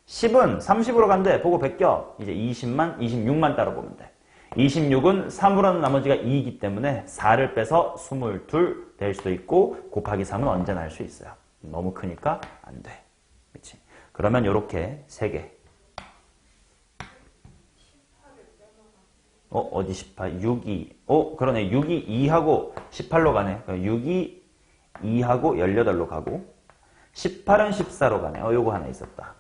A: 10은 30으로 간대. 보고 베껴. 이제 20만, 26만 따로 보면 돼. 26은 3으로 하는 나머지가 2이기 때문에 4를 빼서 22 될 수도 있고 곱하기 3은 언제나 할 수 있어요. 너무 크니까 안 돼. 그치? 그러면 요렇게 3개. 어디 18? 6이. 그러네. 6이 2하고 18로 가네. 6이 2하고 18로 가고 18은 14로 가네. 요거 하나 있었다.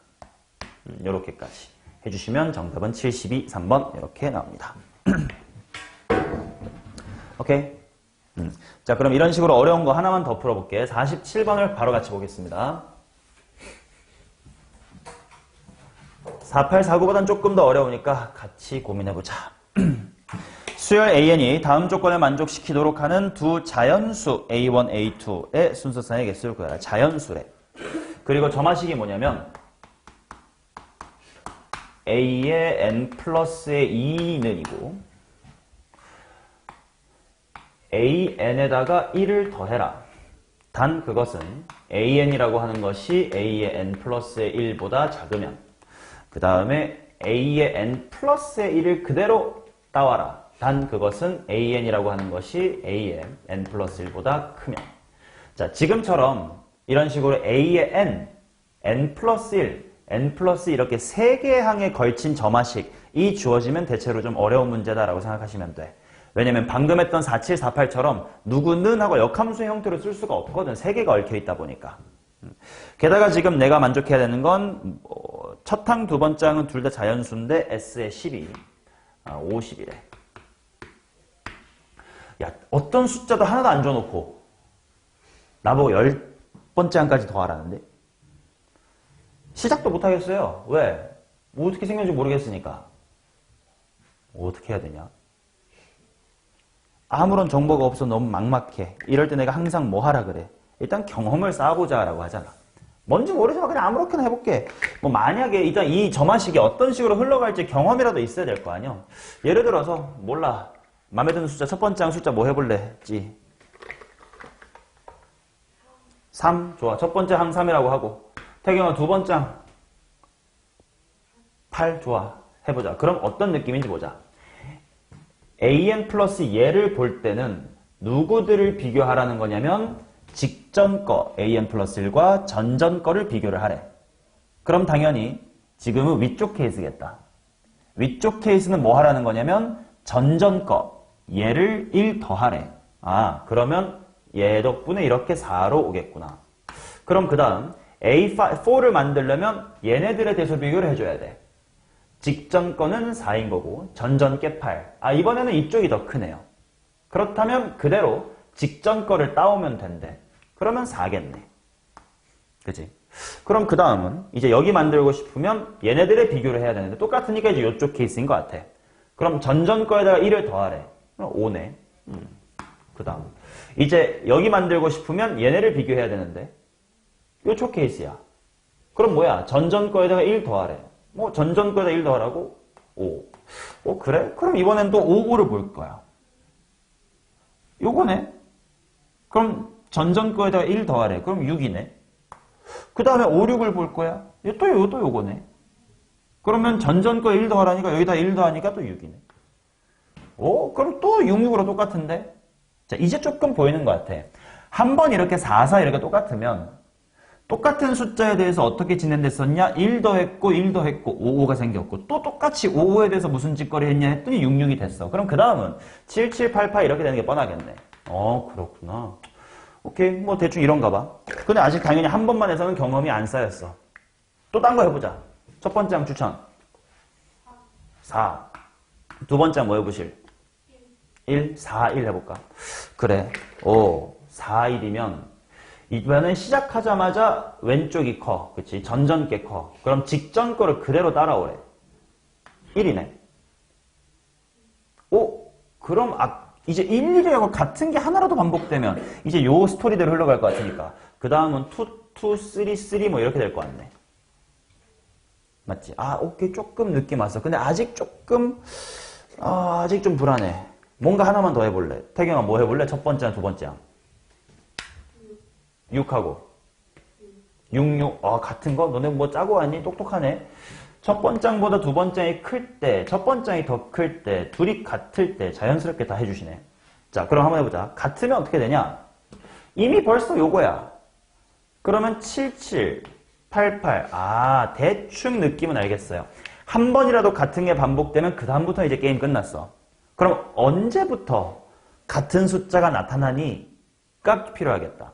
A: 요렇게까지 해주시면 정답은 72, 3번 이렇게 나옵니다. 오케이. 자, 그럼 이런 식으로 어려운 거 하나만 더 풀어볼게. 47번을 바로 같이 보겠습니다. 4849보단 조금 더 어려우니까 같이 고민해보자. 수열 AN이 다음 조건을 만족시키도록 하는 두 자연수 A1, A2의 순서상의 개수를 구하라. 자연수래. 그리고 점화식이 뭐냐면 A의 N 플러스의 2는이고 AN에다가 1을 더해라. 단 그것은 AN이라고 하는 것이 A의 N 플러스의 1보다 작으면 그 다음에 A의 N 플러스의 1을 그대로 따와라. 단 그것은 AN이라고 하는 것이 A의 N 플러스 1보다 크면. 자, 지금처럼 이런 식으로 A의 N, N 플러스 1, N 플러스 이렇게 3개의 항에 걸친 점화식이 주어지면 대체로 좀 어려운 문제다라고 생각하시면 돼. 왜냐면 방금 했던 4748처럼 누구는 하고 역함수 형태로 쓸 수가 없거든. 3개가 얽혀있다 보니까. 게다가 지금 내가 만족해야 되는 건 첫 항, 두 번째 항은 둘 다 자연수인데 S의 12, 50이래. 야, 어떤 숫자도 하나도 안 줘놓고 나보고 10번째 항까지 더하라는데? 시작도 못하겠어요. 왜? 뭐 어떻게 생겼는지 모르겠으니까. 어떻게 해야 되냐? 아무런 정보가 없어 너무 막막해. 이럴 때 내가 항상 뭐 하라 그래? 일단 경험을 쌓아보자 라고 하잖아. 뭔지 모르지만 그냥 아무렇게나 해볼게. 뭐 만약에 일단 이 점화식이 어떤 식으로 흘러갈지 경험이라도 있어야 될 거 아니야. 예를 들어서 몰라. 마음에 드는 숫자 첫 번째 항 숫자 뭐 해볼래? 지 3 좋아. 첫 번째 항 3이라고 하고 태경아 두 번째 항 8 좋아. 해보자. 그럼 어떤 느낌인지 보자. AN 플러스 얘를 볼 때는 누구들을 비교하라는 거냐면 직전 거 AN 플러스 1과 전전 거를 비교를 하래. 그럼 당연히 지금은 위쪽 케이스겠다. 위쪽 케이스는 뭐 하라는 거냐면 전전 거 얘를 1 더하래. 아, 그러면 얘 덕분에 이렇게 4로 오겠구나. 그럼 그 다음 A4를 만들려면 얘네들에 대해서 비교를 해줘야 돼. 직전 거는 4인 거고 전전 게 8. 아, 이번에는 이쪽이 더 크네요. 그렇다면 그대로 직전 거를 따오면 된대. 그러면 4겠네. 그치? 그럼 그 다음은 이제 여기 만들고 싶으면 얘네들의 비교를 해야 되는데 똑같으니까 이제 이쪽 케이스인 것 같아. 그럼 전전 거에다가 1을 더하래. 그럼 5네. 그 다음 이제 여기 만들고 싶으면 얘네를 비교해야 되는데 이쪽 케이스야. 그럼 뭐야? 전전 거에다가 1 더하래. 뭐 전전 거에다 1 더하라고? 5. 그래? 그럼 이번엔 또 5, 5를 볼 거야. 요거네. 그럼 전전 거에다가 1 더하래. 그럼 6이네. 그 다음에 5, 6을 볼 거야. 또 요거네. 그러면 전전 거에 1 더하라니까 여기다 1 더하니까 또 6이네. 그럼 또 6, 6으로 똑같은데? 자, 이제 조금 보이는 것 같아. 한 번 이렇게 4, 4 이렇게 똑같으면 똑같은 숫자에 대해서 어떻게 진행됐었냐? 1 더했고 1 더했고 5, 5가 생겼고 또 똑같이 5, 5에 대해서 무슨 짓거리 했냐 했더니 6, 6이 됐어. 그럼 그 다음은 7, 7, 8, 8 이렇게 되는 게 뻔하겠네. 그렇구나. 오케이, 뭐 대충 이런가 봐. 근데 아직 당연히 한 번만 해서는 경험이 안 쌓였어. 또 딴 거 해보자. 첫 번째 항 추천. 4. 두 번째 항 뭐 해보실? 1, 4, 1 해볼까? 그래. 4, 1이면 이번엔 시작하자마자 왼쪽이 커. 그치? 전전 게 커. 그럼 직전 거를 그대로 따라오래. 1이네. 그럼 이제 1, 1이하고 같은 게 하나라도 반복되면 이제 요 스토리대로 흘러갈 것 같으니까 그 다음은 2, 2, 3, 3 뭐 이렇게 될 것 같네. 맞지? 오케이. 조금 느낌 왔어. 근데 아직 조금 아직 좀 불안해. 뭔가 하나만 더 해볼래. 태경아 뭐 해볼래? 첫 번째랑 두 번째랑. 6하고 6, 6. 아, 같은 거? 너네 뭐 짜고 왔니? 똑똑하네. 첫 번장보다 두 번장이 클 때, 첫 번장이 더 클 때, 둘이 같을 때 자연스럽게 다 해주시네. 자, 그럼 한번 해보자. 같으면 어떻게 되냐? 이미 벌써 요거야. 그러면 77, 88. 아, 대충 느낌은 알겠어요. 한 번이라도 같은 게 반복되면 그 다음부터 이제 게임 끝났어. 그럼 언제부터 같은 숫자가 나타나니가 필요하겠다.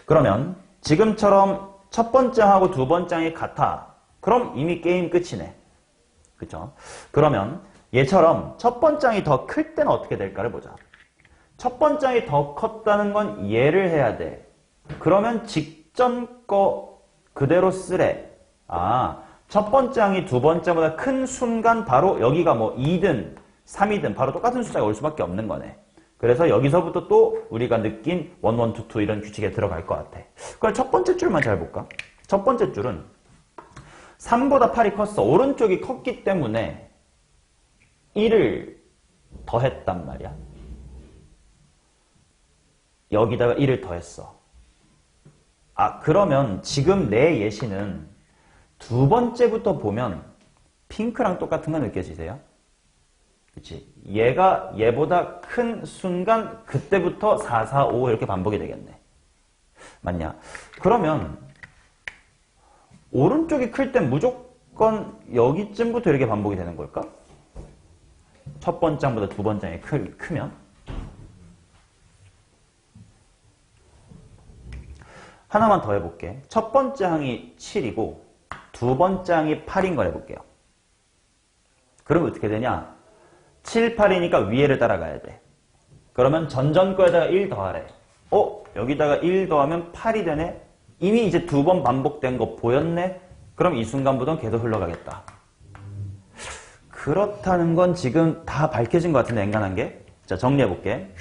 A: 그러면 지금처럼 첫 번장하고 두 번장이 같아. 그럼 이미 게임 끝이네. 그쵸? 그러면 얘처럼 첫 번장이 더 클 때는 어떻게 될까를 보자. 첫 번장이 더 컸다는 건 얘를 해야 돼. 그러면 직전 거 그대로 쓰래. 아, 첫 번장이 두 번째보다 큰 순간 바로 여기가 뭐 2든 3이든 바로 똑같은 숫자가 올 수밖에 없는 거네. 그래서 여기서부터 또 우리가 느낀 1, 1, 2, 2 이런 규칙에 들어갈 것 같아. 그럼 첫 번째 줄만 잘 볼까? 첫 번째 줄은 3보다 8이 컸어. 오른쪽이 컸기 때문에 1을 더했단 말이야. 여기다가 1을 더했어. 아, 그러면 지금 내 예시는 두 번째부터 보면 핑크랑 똑같은 거 느껴지세요? 그치? 얘가 얘보다 큰 순간 그때부터 4, 4, 5 이렇게 반복이 되겠네. 맞냐? 그러면 오른쪽이 클 땐 무조건 여기쯤부터 이렇게 반복이 되는 걸까? 첫 번장보다 두 번장이 크면? 하나만 더 해볼게. 첫 번째 항이 7이고 두 번째 항이 8인 걸 해볼게요. 그러면 어떻게 되냐? 7, 8이니까 위에를 따라가야 돼. 그러면 전전 거에다가 1 더하래. 여기다가 1 더하면 8이 되네? 이미 이제 두 번 반복된 거 보였네? 그럼 이 순간부터는 계속 흘러가겠다. 그렇다는 건 지금 다 밝혀진 것 같은데, 앵간한 게. 자, 정리해볼게.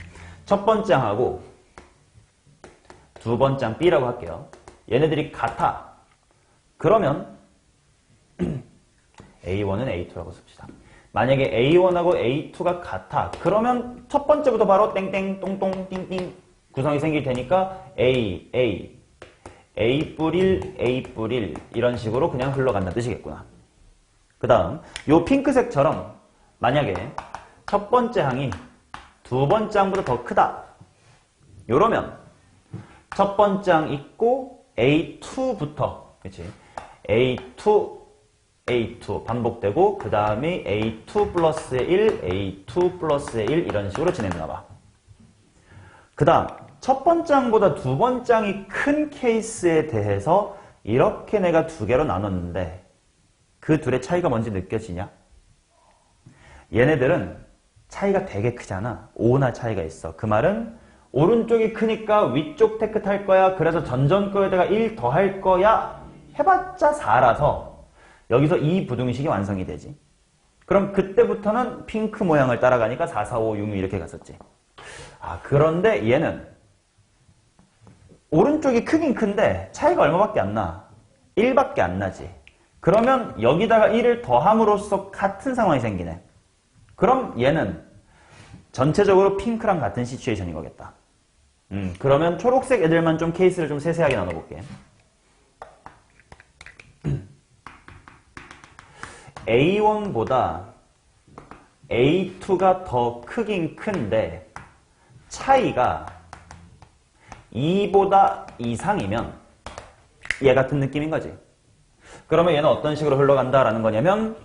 A: 첫 번째 항하고 두 번째 항 B라고 할게요. 얘네들이 같아. 그러면 A1은 A2라고 씁시다. 만약에 A1하고 A2가 같아. 그러면 첫 번째부터 바로 땡땡 똥똥 띵띵 구성이 생길 테니까 A, A 뿔1, A 뿔 1 이런 식으로 그냥 흘러간다는 뜻이겠구나. 그 다음 요 핑크색처럼 만약에 첫 번째 항이 두 번째 항보다 더 크다. 요러면 첫 번째 항 있고 A2부터 그치? A2 반복되고 그 다음에 A2 플러스의 1, A2 플러스의 1 이런 식으로 진행되나 봐. 그 다음 첫 번째 항보다 두 번째 항이 큰 케이스에 대해서 이렇게 내가 두 개로 나눴는데 그 둘의 차이가 뭔지 느껴지냐? 얘네들은 차이가 되게 크잖아. 5나 차이가 있어. 그 말은 오른쪽이 크니까 위쪽 테크 탈 거야. 그래서 전전 거에다가 1 더 할 거야. 해봤자 4라서 여기서 이 부등식이 완성이 되지. 그럼 그때부터는 핑크 모양을 따라가니까 4, 4, 5, 6, 6 이렇게 갔었지. 아, 그런데 얘는 오른쪽이 크긴 큰데 차이가 얼마밖에 안 나? 1밖에 안 나지. 그러면 여기다가 1을 더함으로써 같은 상황이 생기네. 그럼 얘는 전체적으로 핑크랑 같은 시츄에이션인 거겠다. 그러면 초록색 애들만 좀 케이스를 좀 세세하게 나눠볼게. A1보다 A2가 더 크긴 큰데 차이가 2보다 이상이면 얘 같은 느낌인 거지. 그러면 얘는 어떤 식으로 흘러간다라는 거냐면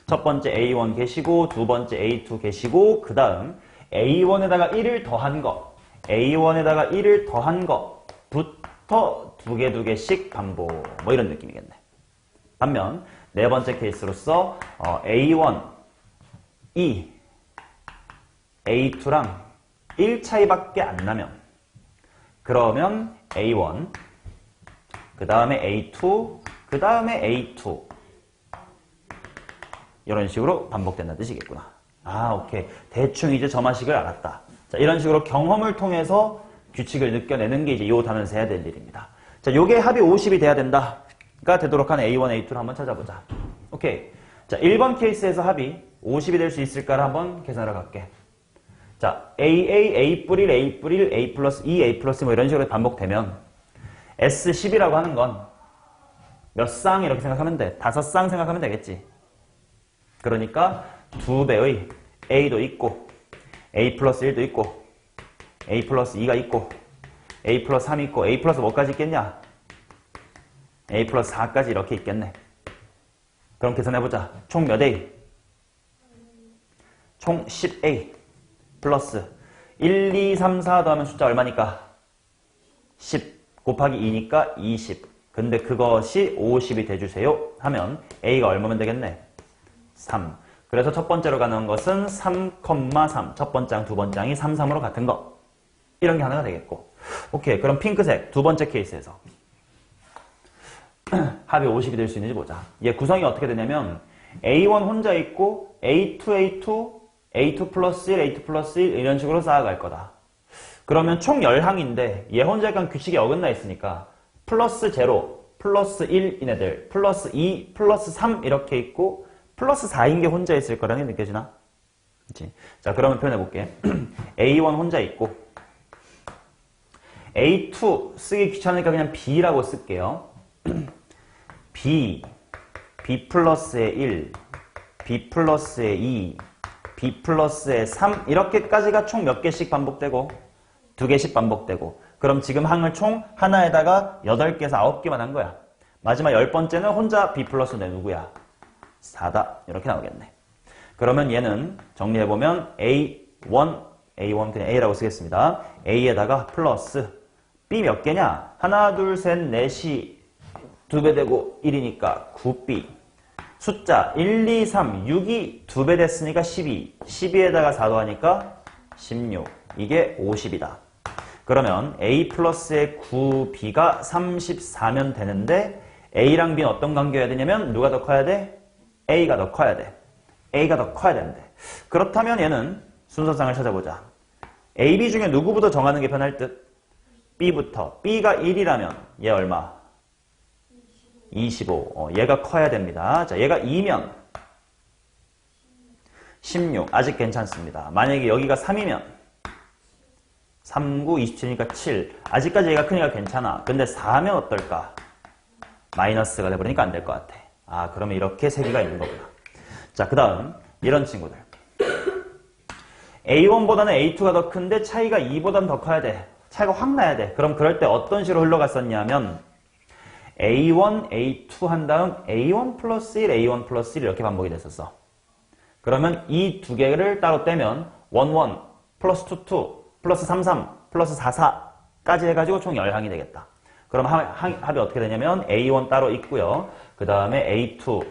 A: 첫 번째 A1 계시고 두 번째 A2 계시고 그 다음 A1에다가 1을 더한 거 A1에다가 1을 더한 거부터 두 개씩 반복 뭐 이런 느낌이겠네. 반면 네 번째 케이스로서 A1, 2, A2랑 1 차이밖에 안 나면 그러면 A1, 그 다음에 A2, 그 다음에 A2 이런 식으로 반복된다는 뜻이겠구나. 아, 오케이. 대충 이제 점화식을 알았다. 자, 이런 식으로 경험을 통해서 규칙을 느껴내는 게 이제 요 단원에서 해야 될 일입니다. 자, 요게 합이 50이 돼야 된다가 되도록 하는 A1, A2를 한번 찾아보자. 오케이. 자, 1번 케이스에서 합이 50이 될 수 있을까를 한번 계산하러 갈게. 자, A, A, A 뿔 1, A 뿔 1, A 플러스 2, A 플러스 뭐 이런 식으로 반복되면 S10이라고 하는 건 몇 쌍 이렇게 생각하면 돼. 5쌍 생각하면 되겠지. 그러니까 2배의 A도 있고 A 플러스 1도 있고 A 플러스 2가 있고 A 플러스 3이 있고 A 플러스 뭐까지 있겠냐? A 플러스 4까지 이렇게 있겠네. 그럼 계산해보자. 총 몇 A? 총 10A 플러스 1, 2, 3, 4 더하면 숫자 얼마니까? 10 곱하기 2니까 20. 근데 그것이 50이 돼주세요 하면 A가 얼마면 되겠네? 3. 그래서 첫 번째로 가는 것은 3,3. 첫 번장, 두 번장이 3, 3으로 같은 거. 이런 게 하나가 되겠고. 오케이. 그럼 핑크색 두 번째 케이스에서 합이 50이 될 수 있는지 보자. 얘 구성이 어떻게 되냐면 A1 혼자 있고 A2, A2, A2 플러스 1, A2 플러스 1 이런 식으로 쌓아갈 거다. 그러면 총 10항인데 얘 혼자 약간 규칙이 어긋나 있으니까 플러스 0, 플러스 1인 애들, 플러스 2, 플러스 3 이렇게 있고 플러스 4인 게 혼자 있을 거라는 게 느껴지나? 그치? 자, 그러면 표현해볼게. A1 혼자 있고 A2 쓰기 귀찮으니까 그냥 B라고 쓸게요. B 플러스의 1, B 플러스의 2, B 플러스의 3 이렇게까지가 총 몇 개씩 반복되고 2개씩 반복되고 그럼 지금 항을 총 하나에다가 8개에서 9개만 한 거야. 마지막 10번째는 혼자 B 플러스 내 누구야? 4다. 이렇게 나오겠네. 그러면 얘는 정리해보면 A1 그냥 A라고 쓰겠습니다. A에다가 플러스 B 몇 개냐? 하나, 둘, 셋, 넷이 2배 되고 1이니까 9B. 숫자 1, 2, 3, 6이 2배 됐으니까 12. 12에다가 4 더하니까 16. 이게 50이다. 그러면 A 플러스의 9B가 34면 되는데 A랑 B는 어떤 관계여야 되냐면 누가 더 커야 돼? A가 더 커야 돼. A가 더 커야 되는데. 그렇다면 얘는 순서상을 찾아보자. A, B 중에 누구부터 정하는 게 편할 듯? B부터. B가 1이라면 얘 얼마? 25. 얘가 커야 됩니다. 자, 얘가 2면 16. 아직 괜찮습니다. 만약에 여기가 3이면 3, 9, 27이니까 7. 아직까지 얘가 크니까 괜찮아. 근데 4면 어떨까? 마이너스가 돼버리니까 안 될 것 같아. 아, 그러면 이렇게 세 개가 있는 거구나. 자, 그 다음 이런 친구들. A1보다는 A2가 더 큰데 차이가 2보다는 더 커야 돼. 차이가 확 나야 돼. 그럼 그럴 때 어떤 식으로 흘러갔었냐면 A1, A2 한 다음 A1 플러스 1, A1 플러스 1 이렇게 반복이 됐었어. 그러면 이 두 개를 따로 떼면 1, 1, 플러스 2, 2, 플러스 3, 3, 플러스 4, 4까지 해가지고 총 10항이 되겠다. 그럼 합이 어떻게 되냐면 A1 따로 있고요. 그 다음에 A2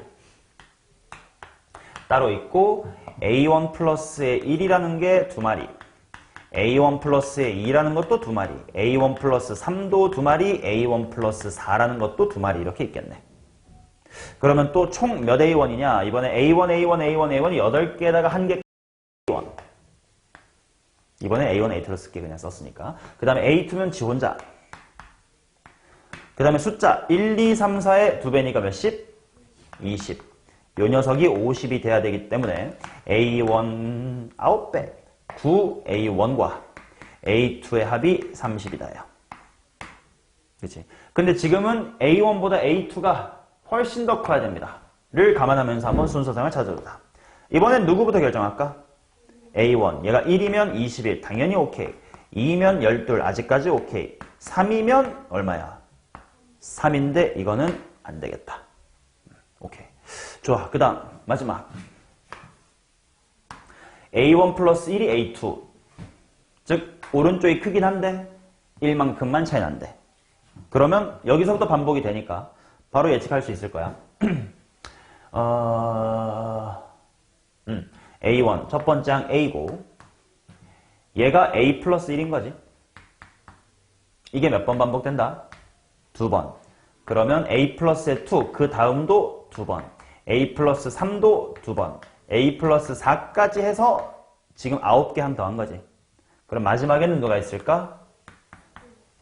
A: 따로 있고 A1 플러스의 1이라는 게 2마리 A1 플러스의 2라는 것도 2마리 A1 플러스 3도 2마리 A1 플러스 4라는 것도 2마리 이렇게 있겠네. 그러면 또 총 몇 A1이냐? 이번에 A1, A1, A1, A1이 8개에다가 1개 A1 이번에 A1, A2로 쓸게 그냥 썼으니까. 그 다음에 A2면 지 혼자. 그 다음에 숫자 1, 2, 3, 4의 2배니까 몇십? 20. 요 녀석이 50이 돼야 되기 때문에 A1 9배 9 A1과 A2의 합이 30이다요. 그치? 근데 지금은 A1보다 A2가 훨씬 더 커야 됩니다. 를 감안하면서 한번 순서상을 찾아보자. 이번엔 누구부터 결정할까? A1. 얘가 1이면 21. 당연히 오케이. 2면 12. 아직까지 오케이. 3이면 얼마야? 3인데 이거는 안 되겠다. 오케이. 좋아. 그 다음 마지막. A1 플러스 1이 A2. 즉 오른쪽이 크긴 한데 1만큼만 차이 난대. 그러면 여기서부터 반복이 되니까 바로 예측할 수 있을 거야. A1 첫 번째 항 A고 얘가 A 플러스 1인 거지. 이게 몇 번 반복된다? 2번. 그러면 A 플러스의 2, 그 다음도 2번. A 플러스 3도 2번. A 플러스 4까지 해서 지금 9개 한 더한 거지. 그럼 마지막에는 누가 있을까?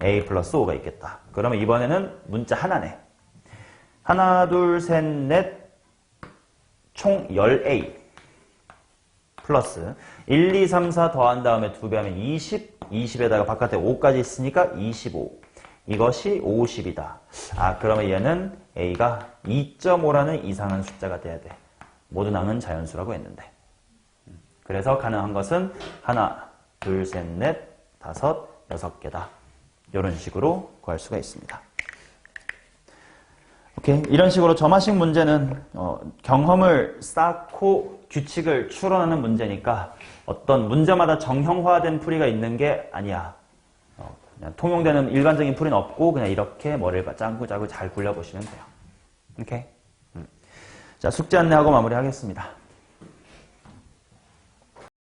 A: A 플러스 5가 있겠다. 그러면 이번에는 문자 하나네. 하나, 둘, 셋, 넷, 총 10A. 플러스 1, 2, 3, 4 더한 다음에 2배 하면 20, 20에다가 바깥에 5까지 있으니까 25. 이것이 50이다. 아, 그러면 얘는 A가 2.5라는 이상한 숫자가 돼야 돼. 모두 남은 자연수라고 했는데. 그래서 가능한 것은 하나, 둘, 셋, 넷, 다섯, 6개다. 이런 식으로 구할 수가 있습니다. 오케이. 이런 식으로 점화식 문제는 경험을 쌓고 규칙을 추론하는 문제니까 어떤 문제마다 정형화된 풀이가 있는 게 아니야. 그냥 통용되는 일반적인 풀이는 없고 그냥 이렇게 머리를 짜고 잘 굴려보시면 돼요. 오케이. 자, 숙제 안내하고 마무리하겠습니다.